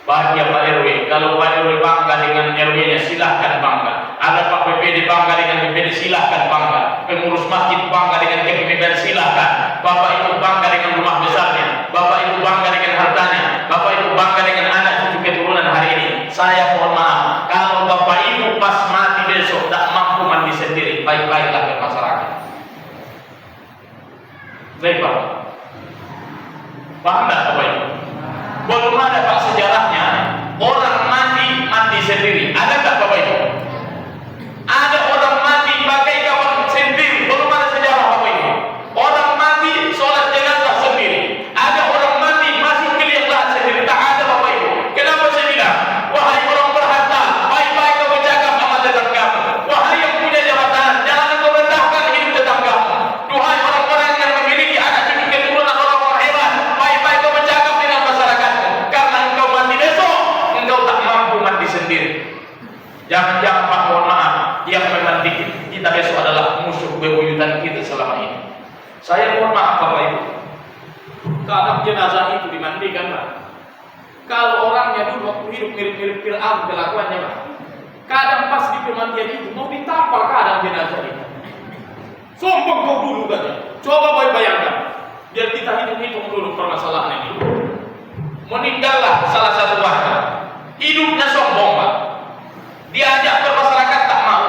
bahagia Pak RW. Kalau Pak RW bangga dengan RW-nya silahkan bangga. Ada Pak BPD bangga dengan BPD silahkan bangga. Pengurus masjid bangga dengan kepemimpinan silahkan. Bapak Ibu bangga dengan rumah besarnya. Bapak Ibu bangga dengan hartanya. Bapak Ibu bangga dengan anak cucu keturunan hari ini. Saya mohon maaf, kalau Bapak Ibu pas mati besok tak mampu mandi sendiri, baik-baiklah ke masyarakat. Baik Pak. Paham tak Bapak Ibu? Belum ada Pak sejarahnya orang mati sendiri. Ada tak Bapak Ibu? Ada orang mati pakai kawan sendiri. Belum ada sejarah Bapak Ibu. Orang mati sholat jenazah sendiri. Ada orang mati masih keliang lahat sendiri. Tak ada Bapak Ibu. Kenapa saya bilang? Wahai orang berharta, baik-baik kau bercakap sama tetanggamu. Wahai yang punya jabatan, jangan kau rendahkan hidup tetanggamu. Duhai orang-orang yang memiliki anak cucu keturunan orang-orang hebat, baik-baik kau bercakap dengan masyarakatmu. Karena engkau mati besok, engkau tak mampu mandi sendiri. Jangan-jangan Pak mohon maaf, yang memandi kita besok adalah musuh bebuyutan kita selama ini. Saya mohon maaf Bapak Ibu, kadang jenazah itu dimandikan Pak. Kalau orangnya dulu waktu hidup mirip-mirip Fir'aun kelakuannya Pak. Kadang pas di pemandian itu mau ditampar kadang jenazah itu. Sombong kau dulu katanya. Coba bayangkan, biar kita hitung-hitung dulu permasalahan ini. Meninggallah salah satu warga, hidupnya sombong Pak. Diajak bermasyarakat tak mau,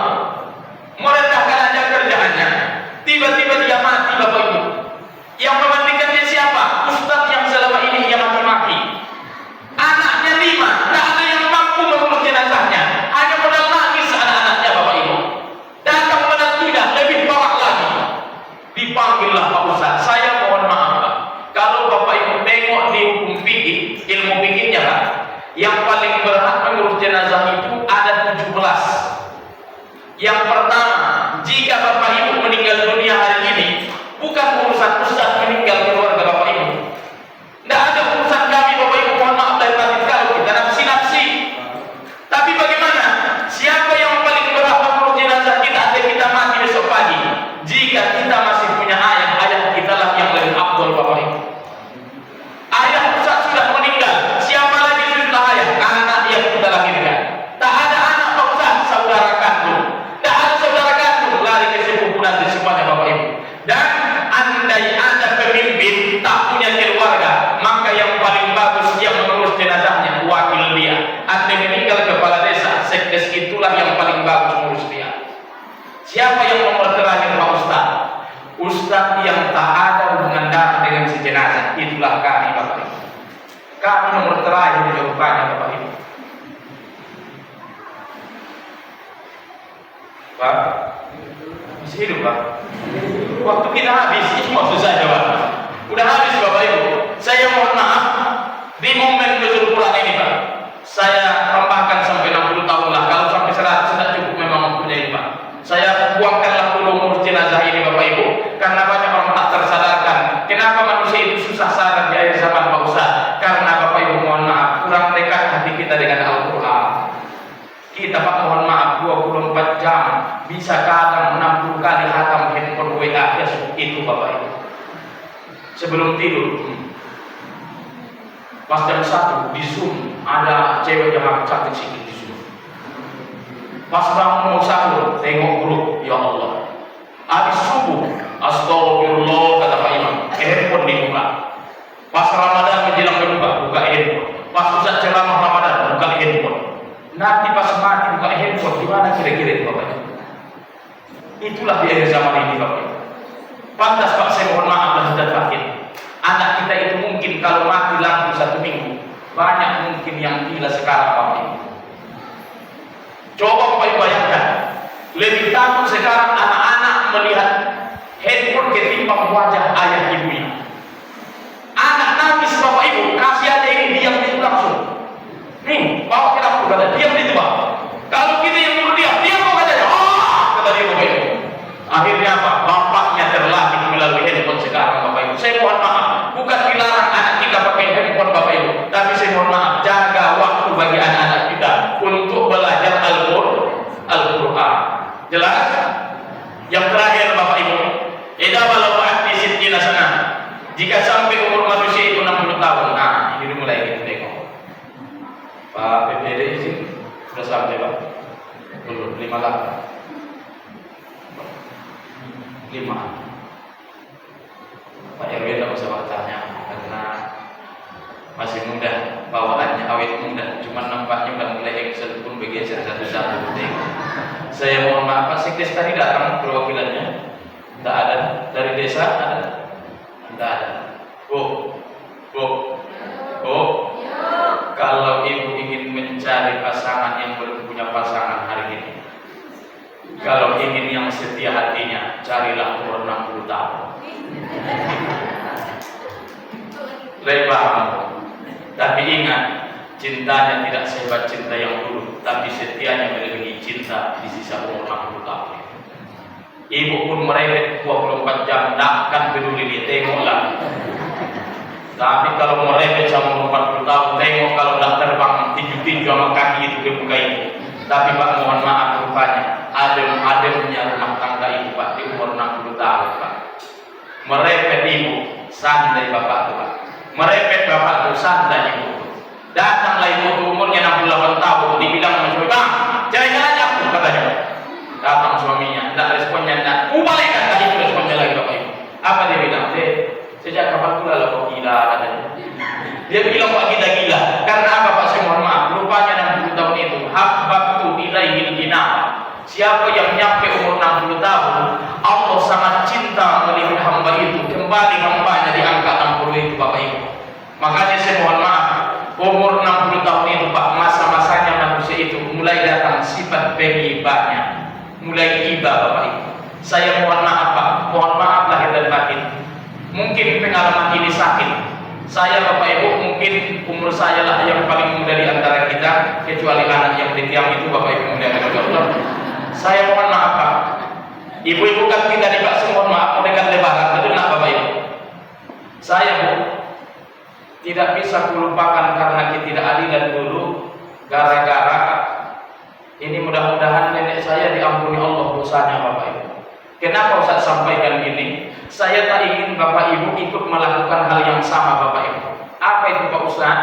merendahkan aja kerjaannya. Tiba-tiba dia mati Bapak Ibu. Yang memandikan dia siapa? Ustadz yang selama ini ia maki-maki. Anaknya 5, tak ada yang mampu mengurus jenazahnya. Hanya modal nangis anak-anaknya Bapak Ibu. Datang menantunya lebih parah lagi. Dipanggillah Pak Ustadz. Saya mohon maaf Pak, kalau Bapak Ibu tengok di hukum fikih, ilmu fikihnya Pak, yang paling berhak mengurus jenazah itu ada 17. Yang pertama, jika Bapak Ibu meninggal dunia hari ini, bukan urusan ustaz meninggal keluarga Bapak Ibu. Tidak ada urusan kami Bapak Ibu, mohon maaf dari batin kalau kita nafsi-nafsi. Tapi bagaimana? Siapa yang paling berhak mengurus jenazah kita? Ada kita mati Siapa yang nomor terakhir Pak Ustaz? Ustaz yang tak ada hubungan darah dengan si jenazah, itulah kami Bapak Ibu. Kami nomor terakhir jawabannya Bapak Ibu. Pak, masih hidup Pak? Waktu kita habis, itu maksud saya Pak. Udah habis Bapak Ibu. Saya mohon maaf, di momen nuzul Quran ini Pak, saya tambahkan sampai 60 tahun lah. Kalau sampai 100 sudah cukup memang mempunyai Pak. Saya buangkanlah dulu umur jenazah ini Bapak Ibu, karena banyak orang tak tersadarkan. Kenapa manusia itu susah sadar di akhir zaman Pak Ustaz? Karena Bapak Ibu mohon maaf, kurang dekat hati kita dengan Al-Quran. Kita Pak mohon maaf 24 jam bisa kadang 60 kali hatam handphone WA itu Bapak Ibu. Sebelum tidur pas jam 1 di Zoom ada cewek yang cantik sikit di Zoom. Pas bangun mau sahur tengok grup, ya Allah. Habis subuh astagfirullah kata Pak Imam, handphone dibuka. Pas Ramadan menjelang berbuka, buka handphone. Pas Ustaz ceramah Ramadan, buka handphone. Nanti pas mati buka handphone, gimana kira-kira itu Bapak Ibu? Itulah di akhir zaman ini Bapak Ibu. Pantas Pak, saya mohon maaf lahir dan batin. Anak kita itu mungkin kalau mati lampu 1 minggu, banyak mungkin yang gila sekarang Bapak Ibu. Coba Bapak Ibu bayangkan, lebih takut sekarang anak-anak melihat handphone ketimbang wajah ayah ibunya. Anak nangis Bapak Ibu, kasih aja ini diam itu langsung. Nih, bawa ke lampu kata diam itu Pak. Kalau kita yang nyuruh diam kok katanya, kata dia Bapak Ibu. Akhirnya apa? Bapaknya terlatih melalui handphone sekarang Bapak Ibu. Saya mohon maaf, bukan dilarang anak kita pakai handphone Bapak Ibu, tapi saya mohon maaf, jaga waktu bagi anak-anak kita untuk belajar Al-Quran. Jelas? Yang terakhir Bapak Ibu, idza balaghat fi sittina sana. Jika sampai umur manusia itu 60 tahun, nah ini mulai kita tengok. Pak PPD izin sudah sampai Pak? Belum, 58. 5. Pak RW tidak usah bertanya karena masih muda, bawaannya awet muda, cuma nampaknya udah mulai Excel pun bergeser satu-satu. Saya mohon maaf Pak Sekdes tadi datang perwakilannya, tidak ada. Dari desa ada? Tidak ada. Bu, kalau ibu ingin mencari pasangan yang belum punya pasangan hari ini, kalau ingin yang setia hatinya, carilah umur 60 tahun. Lebar. Tapi ingat, cintanya tidak sehebat cinta yang dulu, tapi setianya melebihi cinta di sisa umur 60 tahun. Ibu pun merepet 24 jam, tak akan peduli dia, tengoklah. Tapi kalau merepet sama umur 40 tahun, tengok kalau dah terbang tinju-tinju sama kaki itu ke muka ibu. Tapi Pak mohon maaf rupanya adem-ademnya rumah tangga ibu Pak di umur 60 tahun Pak. Merepet ibu, santai Bapak tuh Pak. Merepet Bapak tuh, santai ibu. Datanglah ibu tuh umurnya 68 tahun, dibilang sama suami, Bang, jalan-jalan aku katanya. Datang suaminya, tidak responnya, tidak. Balikkan tadi itu responnya lagi Bapak Ibu. Apa dia bilang? Sejak kapan pula lah kok gila katanya. Dia bilang kok gila-gila. Karena apa Pak? Saya mohon maaf. Rupanya 60 tahun itu habbatu ilaihil gina. Siapa yang nyampe umur 60 tahun, Allah sangat cinta melihat hamba itu. Kembali hambanya di angka 60 itu Bapak Ibu. Makanya saya mohon maaf. Umur 60 tahun itu Pak, masa-masanya manusia itu mulai datang sifat pengibahnya. Mulai iba Bapak Ibu. Saya mohon maaf Pak. Mohon maaf lahir dan batin. Mungkin pengalaman ini sakit. Saya Bapak Ibu mungkin umur saya lah yang paling muda di antara kita, kecuali anak yang di tiang itu Bapak Ibu muda dengan Allah. Saya mohon maaf Pak. Ibu-ibu kan kita di Pak, mohon maaf dekat lebaran, betul nak Bapak Ibu? Saya Bu tidak bisa kulupakan karena ketidakadilan dulu, gara-gara ini mudah-mudahan nenek saya diampuni Allah dosanya Bapak Ibu. Kenapa Ustaz sampaikan ini? Saya tak ingin Bapak Ibu ikut melakukan hal yang sama Bapak Ibu. Apa itu Pak Ustaz?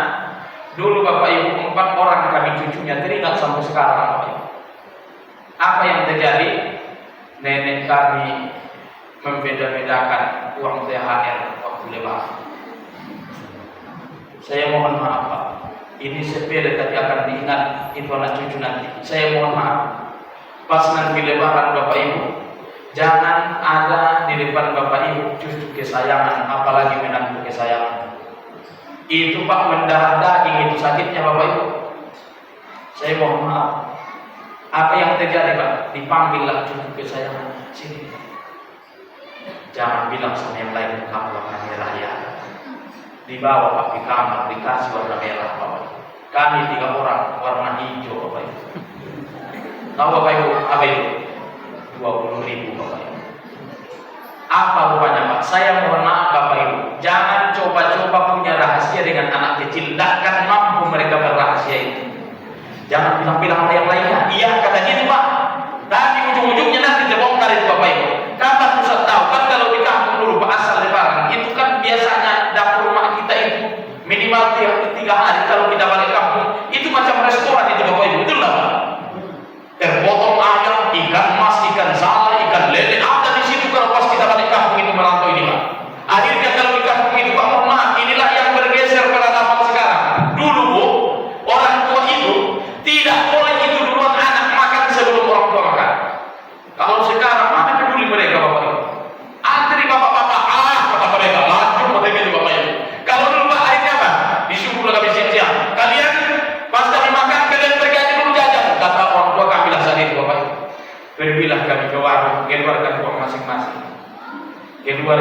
Dulu Bapak Ibu 4 orang kami cucunya teringat sampai sekarang Bapak Ibu. Apa yang terjadi? Nenek kami membeda-bedakan uang THR waktu lebaran. Saya mohon maaf Pak. Ini sepele tapi akan diingat itu anak cucu nanti. Saya mohon maaf. Pas nanti lebaran Bapak Ibu, kesayangan, apalagi menantu kesayangan. Itu Pak, mendarah daging itu sakitnya Bapak Ibu. Saya mohon maaf. Apa yang terjadi Pak? Dipanggillah cucu kesayangan, sini. Jangan bilang sama yang lain kamu warna merah ya. Dibawa Pak di kamar, dikasih warna merah Bapak Ibu. Kami 3 orang warna hijau Bapak Ibu. Tahu Bapak Ibu apa itu? 20.000 Bapak Ibu. Apa rupanya Pak? Saya mohon maaf Bapak Ibu, jangan coba-coba punya rahasia dengan anak kecil. Tak akan mampu mereka berrahasia itu. Jangan bilang-bilang sama yang lainnya. Iya kata gitu Pak. Tapi ujung-ujungnya nanti terbongkar itu Bapak Ibu. Kapan Ustaz tahu? Kan kalau di kampung dulu Pak, asal lebaran itu kan biasanya dapur rumah kita itu minimal 3 hari kalau kita balik kampung itu macam restoran itu Bapak Ibu. Betul lah Pak? Terpotong ayam, ikan mas, ikan sala, ikan lele ada di situ kalau pas kita balik kampung itu merantau ini Pak. Akhirnya kalau di kampung itu Pak, mohon maaf, inilah yang bergeser pada zaman sekarang. Dulu Bu, orang tua itu tidak boleh itu duluan anak makan sebelum orang tua makan. Kalau sekarang mana peduli mereka Bapak Ibu. Antri bapak-bapak, kata mereka, lanjut mereka itu Bapak Ibu. Kalau dulu Pak, akhirnya apa? Disuruh lagi siang-siang. Kalian pas kami makan, kalian pergi aja dulu jajan. Kata orang tua kami lah saat itu Bapak Ibu. Pergilah kami ke warung, keluarkan uang masing-masing. Keluar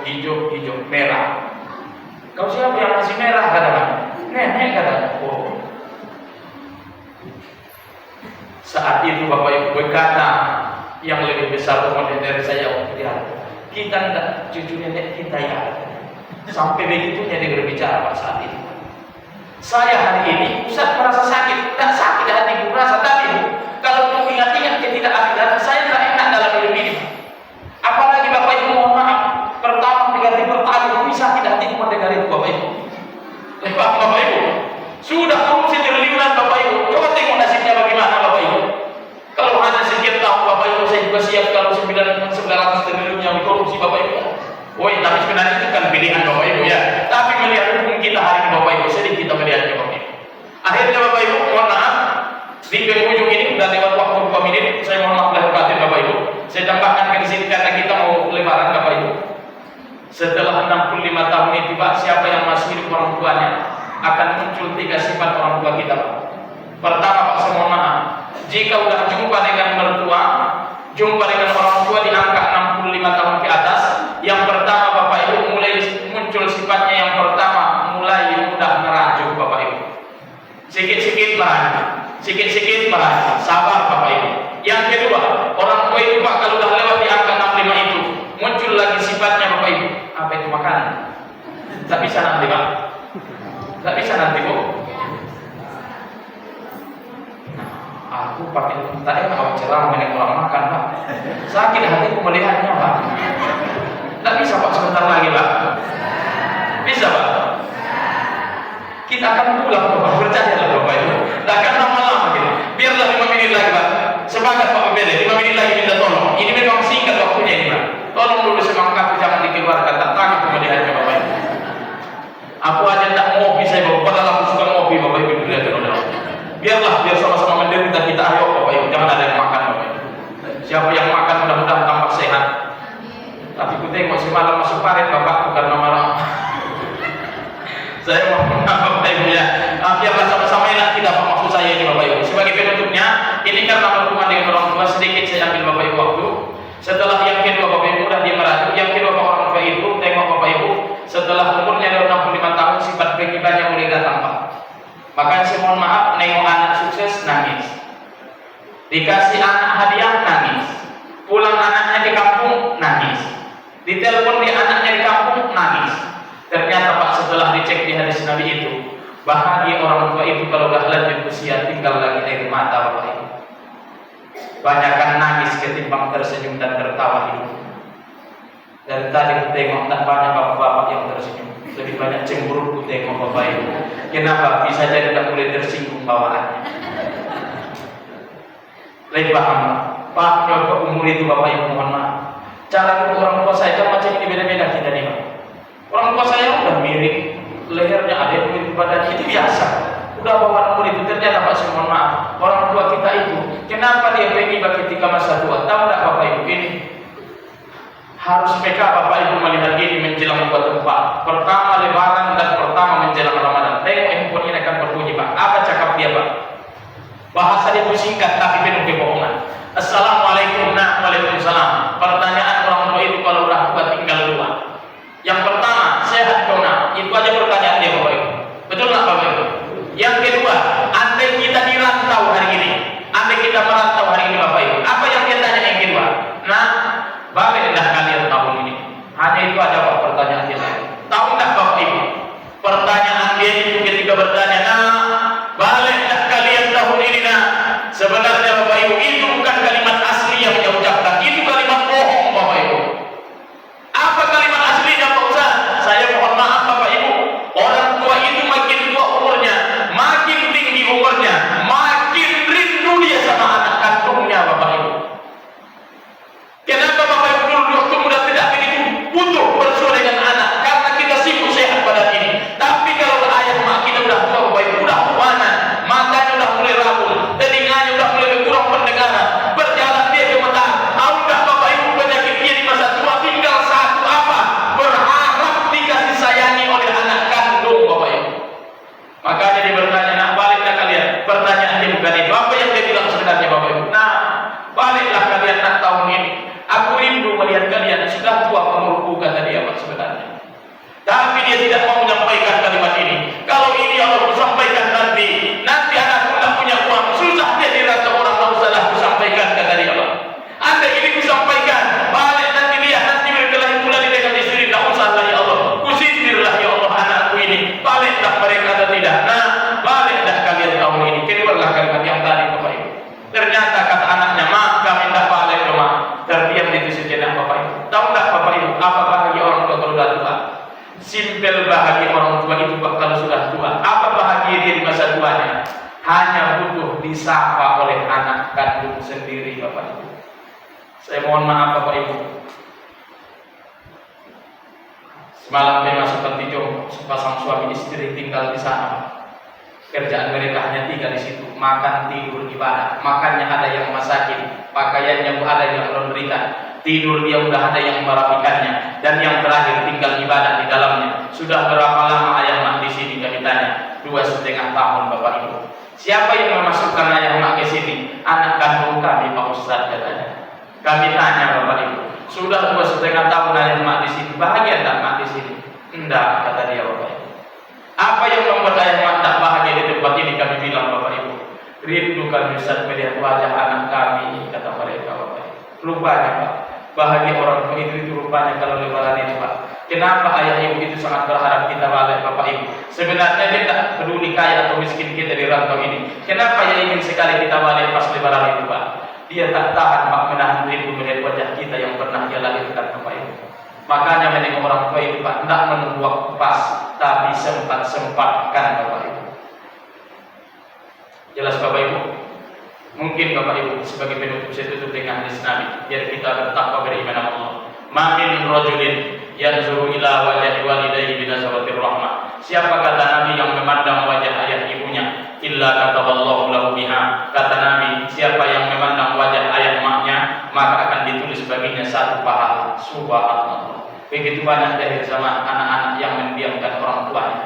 hijau, merah. Kau siapa yang masih merah kata kami? Nenek katanya. Oh. Saat itu Bapak Ibu berkata yang lebih besar dari saya waktu dia. Kita enggak cucu nenek kita ya. Sampai begitunya dia berbicara pada saat itu. Saya hari ini Ustaz merasa sakit, tak sakit hatiku merasa, tapi kalau mengingat-ingat ketidakadilan saya tidak enak dalam hidup ini. Apalagi Bapak Ibu mohon maaf, pertama negatif pertama bisa tidak hatiku mendengar itu Bapak Ibu. Bapak Ibu sudah korupsi triliunan Bapak Ibu. Coba tengok nasibnya bagaimana Bapak Ibu. Kalau hanya sekian tahun Bapak Ibu saya juga siap kalau 900 triliun yang dikorupsi Bapak Ibu. Woi, tapi sebenarnya itu kan pilihan Bapak Ibu ya. Tapi melihat hukum kita hari ini Bapak Ibu, sedih kita melihatnya Bapak Ibu. Akhirnya Bapak Ibu, mohon maaf, di penghujung ini sudah lewat waktu 2 menit. Saya mohon maaf lahir batin Bapak Ibu. Saya tambahkan ke sini karena kita mau lebaran Bapak Ibu. Setelah 65 tahun itu Pak, siapa yang masih hidup orang tuanya akan muncul 3 sifat orang tua kita Pak. Pertama Pak, saya mohon maaf, jika sudah jumpa dengan mertua, jumpa dengan orang tua di angka 65 tahun ke atas, yang pertama Bapak Ibu mulai muncul sifatnya. Yang pertama mulai mudah merajuk Bapak Ibu. Sikit-sikit merajuk, sabar Bapak Ibu. Yang kedua, orang tua itu Pak kalau sudah lewat di angka 65 itu muncul lagi sifatnya Bapak Ibu. Apa itu makanan? Tak bisa nanti Pak. Tak bisa nanti Bu. Aku pakai tak enak ceramah dengan orang makan Pak. Sakit hatiku melihatnya Pak. Tak bisa Pak sebentar lagi Pak. Bisa Pak. Kita akan pulang Bapak, percayalah Bapak Ibu. Tak akan lama-lama gitu. Biarlah 5 menit lagi Pak. Semangat Pak Bede, 5 menit lagi minta tolong. Ini memang singkat waktunya ini Pak. Tolong dulu semangat, jangan dikeluarkan. Tak tangkap melihatnya Bapak Ibu. Aku aja tak ngopi saya Bapak, padahal aku suka ngopi Bapak Ibu dilihatkan oleh Allah. Biar sama-sama menderita kita, ayo Bapak Ibu, jangan ada yang makan Bapak Ibu. Siapa yang makan mudah-mudahan tambah sehat. Tapi ku tengok semalam masuk paret Bapak, bukan malam. Saya mohon maaf Bapak Ibu ya. Biarlah sama-sama enak kita Pak, maksud saya ini Bapak Ibu. Sebagai penutupnya, ini karena berhubungan dengan orang tua, sedikit saya ambil Bapak Ibu waktu. Setelah yang kedua Bapak Ibu sudah dia merajuk. Yang kedua Pak orang tua itu, tengok Bapak Ibu, setelah umurnya 65 tahun sifat kegibannya mulai datang Pak. Maka saya mohon maaf, nengok anak sukses nangis, dikasih anak hadiah nangis, pulang anaknya ke kampung nangis, ditelepon dia anaknya di kampung nangis. Ternyata Pak setelah dicek di hadis Nabi itu, bahagia orang tua itu kalau dah lanjut usia tinggal lagi air mata Bapak Ibu. Banyakkan nangis ketimbang tersenyum dan tertawa hidup. Dari tadi tengok tak banyak bapak-bapak yang tersenyum, lebih banyak cemberut ku tengok Bapak Ibu. Kenapa? Bisa jadi tak boleh tersinggung bawaannya. Lebih paham Pak, berapa umur itu Bapak Ibu, mohon maaf. Cara orang tua saya kan macam ini beda-beda kita nih Pak. Orang tua saya udah miring, lehernya ada yang mirip badan, itu biasa. Udah bawa umur itu, ternyata Pak saya mohon maaf, orang tua kita itu kenapa dia pergi ketika masa tua? Tahu tak Bapak Ibu, ini harus mereka Bapak Ibu melihat ini menjelang 24, pertama Lebaran dan pertama menjelang Ramadan. Tengok handphone ini akan berbunyi Pak. Apa cakap dia Pak? Bahasa itu singkat tapi penuh kebohongan. Assalamualaikum, nah waalaikumsalam. Pertanyaan orang tua itu kalau udah tua tinggal dua. Yang pertama, sehat kau nak? Itu aja pertanyaan dia Bapak Ibu. Betul nggak Bapak Ibu? Yang kedua, andai kita dirantau hari ini, andai kita merantau hari ini Bapak Ibu, apa yang dia tanya yang kedua? Nah, balik dah kalian tahun ini. Hanya itu aja Pak pertanyaan dia. Tahu nggak Bapak Ibu? Pertanyaan dia itu ketika bertanya, nah, balik dah kalian tahun ini nah. Sebenarnya Bapak Ibu itu bukan kalimat asli yang dia ucapkan, itu kalimat bohong Bapak Ibu. Apa kalimat aslinya Pak Ustaz? Saya mohon maaf Bapak Ibu. Orang tua itu makin tua umurnya, makin tinggi umurnya, makin rindu dia sama anak kandungnya Bapak Ibu. Kenapa Bapak Ibu dulu waktu muda tidak begitu butuh bersua dengan anak? Karena kita sibuk sehat pada ini. Tapi kalau ayah mak kita udah tua Bapak Ibu, udah tuanan, matanya udah mulai rabun, telinganya udah mulai berkurang pendengaran, berjalan dia gemetar. Tahu nggak Bapak Ibu penyakit dia di masa tua tinggal satu apa? Berharap dikasih sayangi oleh anak kandung Bapak Ibu. Makanya dia bertanya, nah baliklah kalian. Pertanyaan dia bukan itu. Apa yang dia bilang sebenarnya Bapak Ibu? Nah, baliklah kalian nak tahun ini. Aku rindu melihat kalian sudah tua umurku kata dia Pak sebenarnya. Tapi dia tidak mau menyampaikan kalimat ini. Kalau ini Allah sampaikan nanti anakku tak punya uang, susah dia dirasa orang tak usahlah aku sampaikan kata dia Pak. Anda ini ku sampaikan, balik nanti lihat nanti berkelahi pula dengan istri, tak usahlah ya Allah. Kusindirlah ya Allah anakku ini. Baliklah mereka atau tidak. Nah, baliklah kalian tahun ini. Keluarlah kalimat yang tadi Bapak Ibu. Ternyata kata anaknya, mak kami tak balik rumah. Terdiam itu sejenak Bapak Ibu. Tahu tak Bapak Ibu apa bahagia orang tua kalau sudah tua? Simpel bahagia orang tua itu kalau sudah tua. Apa bahagia dia di masa tuanya? Hanya butuh disapa oleh anak kandung sendiri Bapak Ibu. Saya mohon maaf Bapak Ibu. Semalam saya masuk Pentijong, sepasang suami istri tinggal di sana. Kerjaan mereka hanya 3 di situ, makan, tidur, ibadah. Makannya ada yang masakin, pakaiannya ada yang memberikan, tidur dia udah ada yang merapikannya, dan yang terakhir tinggal ibadah di dalamnya. Sudah berapa lama ayah mak di sini? Kami tanya. 2,5 tahun Bapak Ibu. Siapa yang memasukkan ayah mak ke sini? Anak kandung kami Pak Ustaz katanya. Kami tanya Bapak Ibu, sudah 2,5 tahun ayah mak di sini, bahagia tak mak di sini? Enggak kata dia Bapak Ibu. Apa yang membuat ayah mak tak bahagia di tempat ini? Kami bilang Bapak Ibu, rindu kami Ustaz melihat wajah anak kami kata mereka Bapak Ibu. Rupanya Pak, bahagia orang tua itu rupanya kalau Lebaran ini Pak. Kenapa ayah ibu itu sangat berharap kita balik Bapak Ibu? Sebenarnya dia tak peduli kaya atau miskin kita di rantau ini. Kenapa dia ingin sekali kita balik pas Lebaran itu Pak? Dia tak tahan Pak menahan rindu melihat wajah kita yang pernah dia lahirkan Bapak Ibu. Makanya menengok orang tua itu Pak, tidak menunggu waktu pas, tapi sempat-sempatkan Bapak Ibu. Jelas Bapak Ibu? Mungkin Bapak Ibu sebagai penutup saya tutup dengan hadis Nabi biar kita bertakwa beriman Allah. Mamin rajulin yanzuru ila wajhi walidayhi binazawatir rahmah. Siapa kata Nabi yang memandang wajah ayah ibunya illa kataballahu lahu biha. Kata Nabi, siapa yang memandang wajah ayah maknya maka akan ditulis baginya 1 pahala. Subhanallah. Begitu banyak dari zaman anak-anak yang mendiamkan orang tuanya.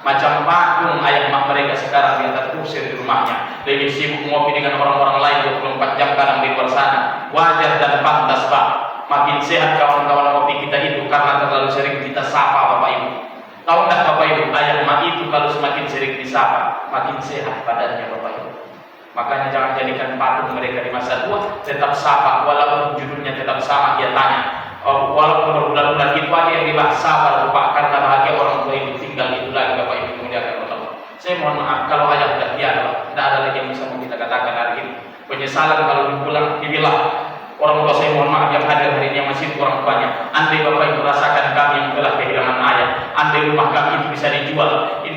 Macam patung ayah mak mereka sekarang yang terusir di rumahnya, lebih sibuk ngopi dengan orang-orang lain 24 jam kadang di luar sana. Wajar dan pantas Pak. Makin sehat kawan-kawan ngopi kita itu karena terlalu sering kita sapa Bapak Ibu. Tahu tak Bapak Ibu, ayah mak itu kalau semakin sering disapa, makin sehat badannya Bapak Ibu. Makanya jangan jadikan patung mereka di masa tua, tetap sapa walaupun judulnya tetap sama dia tanya. Walaupun bulan-bulan itu ada yang dibahas sabar Bapak, karena bahagia orang tua itu tinggal itu lagi Bapak Ibu memuliakan Allah. Saya mohon maaf kalau ayah sudah tiada, tidak ada lagi yang bisa kita katakan hari ini. Penyesalan kalau dipulang dibilang orang tua saya mohon maaf yang hadir hari ini yang masih itu orang tuanya. Andai Bapak Ibu rasakan kami yang telah kehilangan ayah, andai rumah kami itu bisa dijual,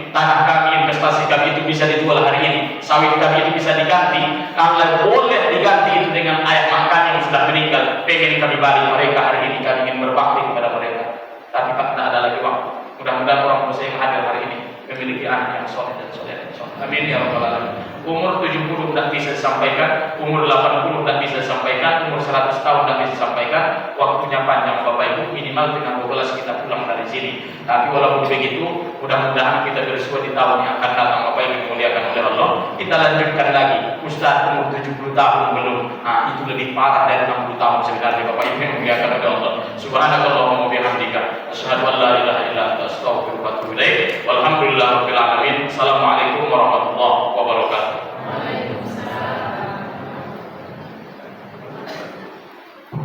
tanah kami, investasi kami itu bisa dijual hari ini, sawit kami itu bisa diganti, kalau boleh diganti itu dengan ayah makan yang sudah meninggal, pengen kami balik mereka hari ini, kami ingin berbakti kepada mereka. Tapi Pak, tidak ada lagi waktu. Mudah-mudahan orang tua saya yang hadir hari ini memiliki anak yang soleh dan soleh dan soleh. Amin ya rabbal alamin. Umur 70 tidak bisa disampaikan, umur 80 tidak bisa disampaikan, umur 100 tahun tidak bisa disampaikan. Waktunya panjang Bapak Ibu, minimal dengan 12 kita pulang dari di sini. Tapi walaupun begitu, mudah-mudahan kita bersua di tahun yang akan datang apa yang dimuliakan oleh Allah. Kita lanjutkan lagi. Ustaz umur 70 tahun belum. Nah, itu lebih parah dari 60 tahun sebenarnya Bapak Ibu yang dimuliakan oleh Allah. Subhanakallahumma wa bihamdika, asyhadu an la ilaha illa anta, astaghfiruka wa atubu ilaik. Walhamdulillahirabbil alamin. Assalamualaikum warahmatullahi wabarakatuh.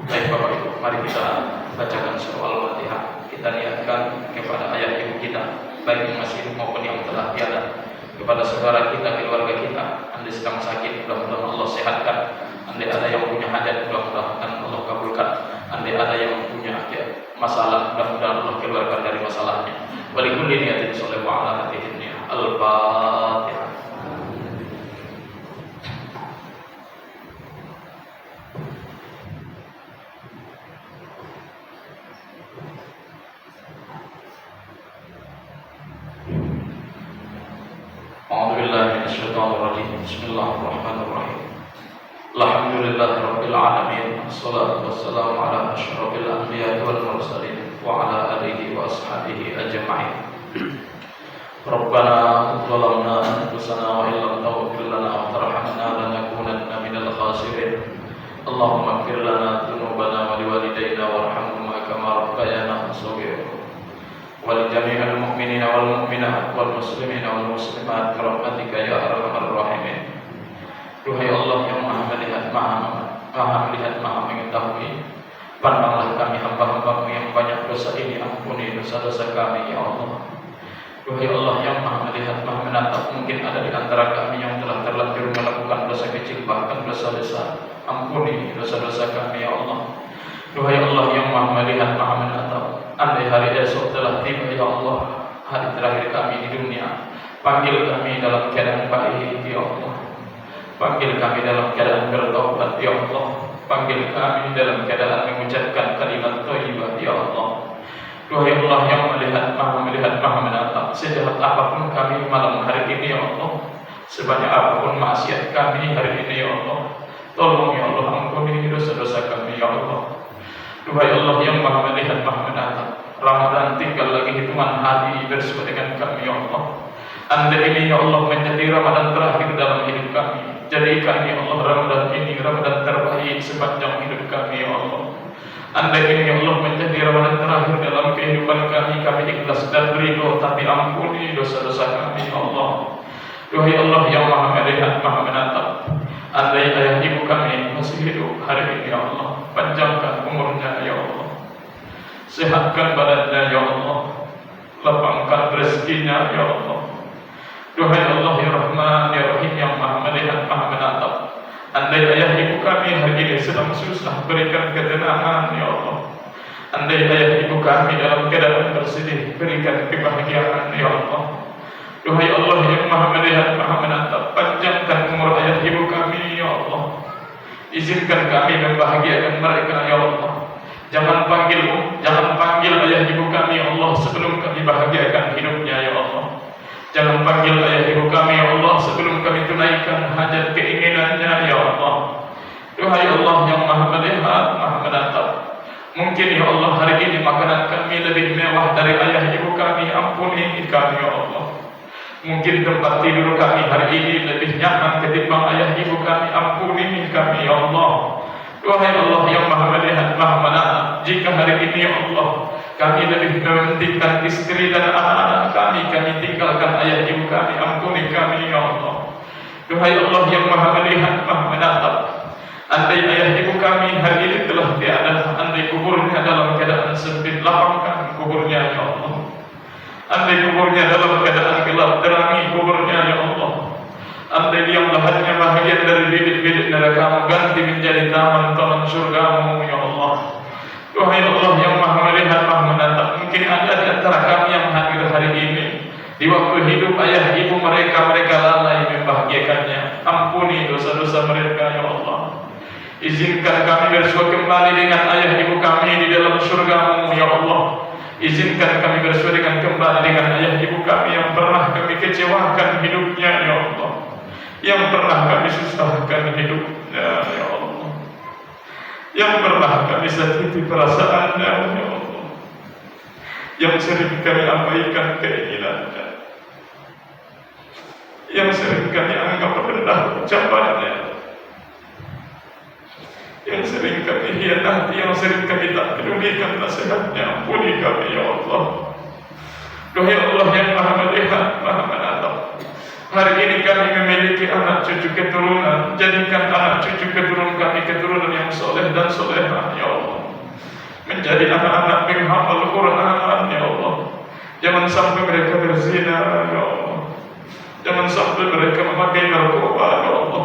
Baik Bapak Ibu, mari kita bacakan surah Al-Fatihah. Kita niatkan kepada ayah ibu kita, baik yang masih hidup maupun yang telah tiada, kepada saudara kita, keluarga kita, andai sedang sakit, mudah-mudahan Allah sehatkan. Andai ada yang punya hajat, mudah-mudahan Allah kabulkan. Andai ada yang punya masalah, mudah-mudahan Allah keluarkan dari masalahnya. Walikulli niyatin sholih wa ala hatihin niyah. Al-Fatihah. Bismillahirrahmanirrahim. Alhamdulillahirabbil alamin. Wassalatu wassalamu ala asyrafil anbiya'i wal mursalin wa ala alihi wa ashabihi ajma'in. Rabbana zalamna anfusana wa illam taghfir lana wa tarhamna lanakunanna minal khasirin. Allahumma ighfir lana dzunubana wa liwalidayna warhamhuma kama rabbayana shaghira. ولجميع المؤمنين والمؤمنات والمسلمين والمسلمات برحمتك يا أرحم الراحمين. Duhai Allah yang Maha melihat, Maha melihat, Maha mengetahui, pandanglah kami hamba-hamba-Mu yang banyak dosa ini, ampuni dosa-dosa kami ya Allah. Duhai Allah yang Maha melihat, Maha menatap, mungkin ada di antara kami yang telah terlanjur melakukan dosa kecil bahkan dosa besar, ampuni dosa-dosa kami ya Allah. Duhai Allah yang Maha melihat, Maha menatap, andai hari esok telah tiba ya Allah, hari terakhir kami di dunia, panggil kami dalam keadaan baik ya Allah. Panggil kami dalam keadaan bertaubat ya Allah. Panggil kami dalam keadaan mengucapkan kalimat thayyibah ya Allah. Duhai Allah yang melihat, Maha menatap, sejahat apapun kami malam hari ini ya Allah, sebanyak apapun maksiat kami hari ini ya Allah, tolong ya Allah ampuni dosa-dosa kami ya Allah. Duhai Allah yang Maha melihat, Maha menatap, Ramadan tinggal lagi hitungan hari bersua dengan kami ya Allah. Andai ini ya Allah menjadi Ramadan terakhir dalam hidup kami, jadikan ya Allah Ramadan ini Ramadan terbaik sepanjang hidup kami ya Allah. Andai ini ya Allah menjadi Ramadan terakhir dalam kehidupan kami, kami ikhlas dan ridho, tapi ampuni dosa-dosa kami ya Allah. Duhai Allah yang Maha melihat, Maha menatap, andai ayah ibu kami masih hidup hari ini ya Allah, panjangkan umurnya ya Allah, sehatkan badannya ya Allah, lapangkan rezekinya ya Allah. Duhai Allah ya Rahman ya Rahim yang Maha melihat, Maha menatap, andai ayah ibu kami hari ini sedang susah, berikan ketenangan ya Allah. Andai ayah ibu kami dalam keadaan bersedih, berikan kebahagiaan ya Allah. Duhai Allah yang Maha melihat, Maha menatap, panjangkan umur ayah ibu kami ya Allah. Izinkan kami membahagiakan mereka ya Allah. Jangan panggil ayah ibu kami ya Allah sebelum kami bahagiakan hidupnya ya Allah. Jangan panggil ayah ibu kami ya Allah sebelum kami tunaikan hajat keinginannya ya Allah. Duhai Allah yang Maha melihat, Maha menatap, mungkin ya Allah hari ini makanan kami lebih mewah dari ayah ibu kami, ampuni kami ya Allah. Mungkin tempat tidur kami hari ini lebih nyaman ketimbang ayah ibu kami, ampuni kami ya Allah. Duhai Allah yang Maha melihat, Maha menatap, jika hari ini ya Allah kami lebih mementingkan istri dan anak-anak kami tinggalkan ayah ibu kami, ampuni kami ya Allah. Duhai Allah yang Maha melihat, Maha menatap, andai ayah ibu kami hari ini telah tiada, andai kuburnya dalam keadaan sempit, lapangkan kuburnya ya Allah. Andai kuburnya dalam keadaan gelap, terangi kuburnya ya Allah. Andai liang lahannya bahagian dari bilik-bilik neraka, ganti menjadi taman-taman surgamu ya Allah. Duhai Allah yang Maha melihat, Maha menatap, mungkin ada di antara kami yang hadir hari ini, di waktu hidup ayah ibu mereka lalai membahagiakannya, ampuni dosa-dosa mereka ya Allah. Izinkan kami bersua kembali dengan ayah ibu kami di dalam surgamu ya Allah. Izinkan kami bersua kembali dengan ayah ibu kami yang pernah kami kecewakan hidupnya ya Allah, yang pernah kami susahkan hidupnya ya Allah, yang pernah kami sakiti perasaannya ya Allah. yang sering kami abaikan keinginannya, yang sering kami anggap rendah ucapannya, yang sering kami hianati, yang sering kami tak pedulikan nasihatnya. Ampuni kami ya Allah. Duhai Allah yang Maha Melihat, Maha Menatap, hari ini kami memiliki anak cucu keturunan. Jadikan anak cucu keturunan kami keturunan yang soleh dan solehah ya Allah, menjadi anak-anak penghafal Quran ya Allah. Jangan sampai mereka berzina ya Allah. Jangan sampai mereka memakai narkoba ya Allah.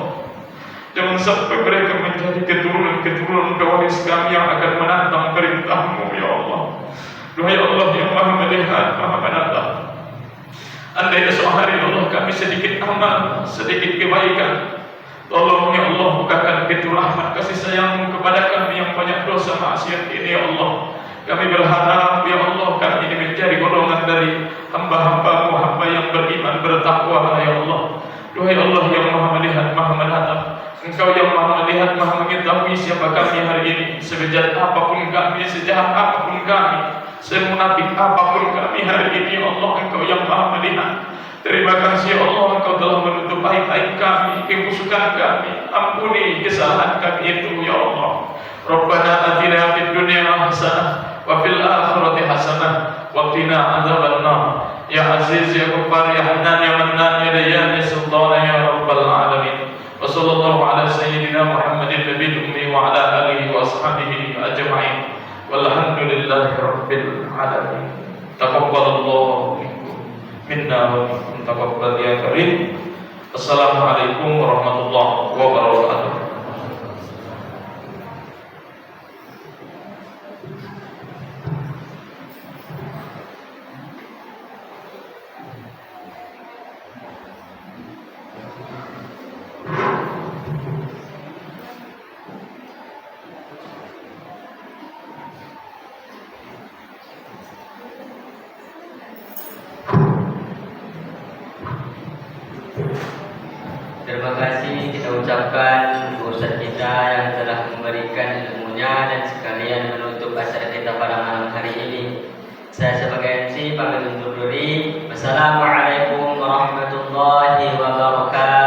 Jangan sampai mereka menjadi keturunan-keturunan pewaris kami yang akan menantang perintah-Mu ya Allah. Duhai Allah yang Maha Melihat, Maha Menatap, andai esok hari Allah kami sedikit amal, sedikit kebaikan, tolong ya Allah bukakan pintu rahmat kasih sayang-Mu kepada kami yang banyak dosa maksiat ini ya Allah. Kami berharap ya Allah kami ini menjadi golongan dari hamba-hamba-Mu, hamba yang beriman bertakwa ya Allah. Duhai Allah yang Maha Melihat, Maha Menatap, Engkau yang Maha Melihat, Maha mengetahui siapa kami hari ini. Sebejat apapun kami, sejahat apapun kami, semunafik apapun kami hari ini ya Allah, Engkau yang Maha Melihat. Terima kasih ya Allah, Engkau telah menutup aib-aib kami, kebusukan kami. Ampuni kesalahan kami itu ya Allah. Rabbana atina fid dunya hasanah wa fil akhirati hasanah wa qina adzabannar. Ya Aziz ya Ghaffar ya Hanan ya Mannan ya Dayyan ya Sultan ya Rabbal alamin. Wa sallallahu ala sayyidina Muhammadin nabiyil ummi wa ala alihi wa ashabihi ajma'in. Walhamdulillahi rabbil alamin. Taqabbalallahu minna wa minkum taqabbal ya karim. Assalamualaikum warahmatullahi wabarakatuh. Terima kasih kita ucapkan Ustaz kita yang telah memberikan ilmunya dan sekalian menutup acara kita pada malam hari ini. Saya sebagai MC pamit undur diri. Wassalamualaikum warahmatullahi wabarakatuh.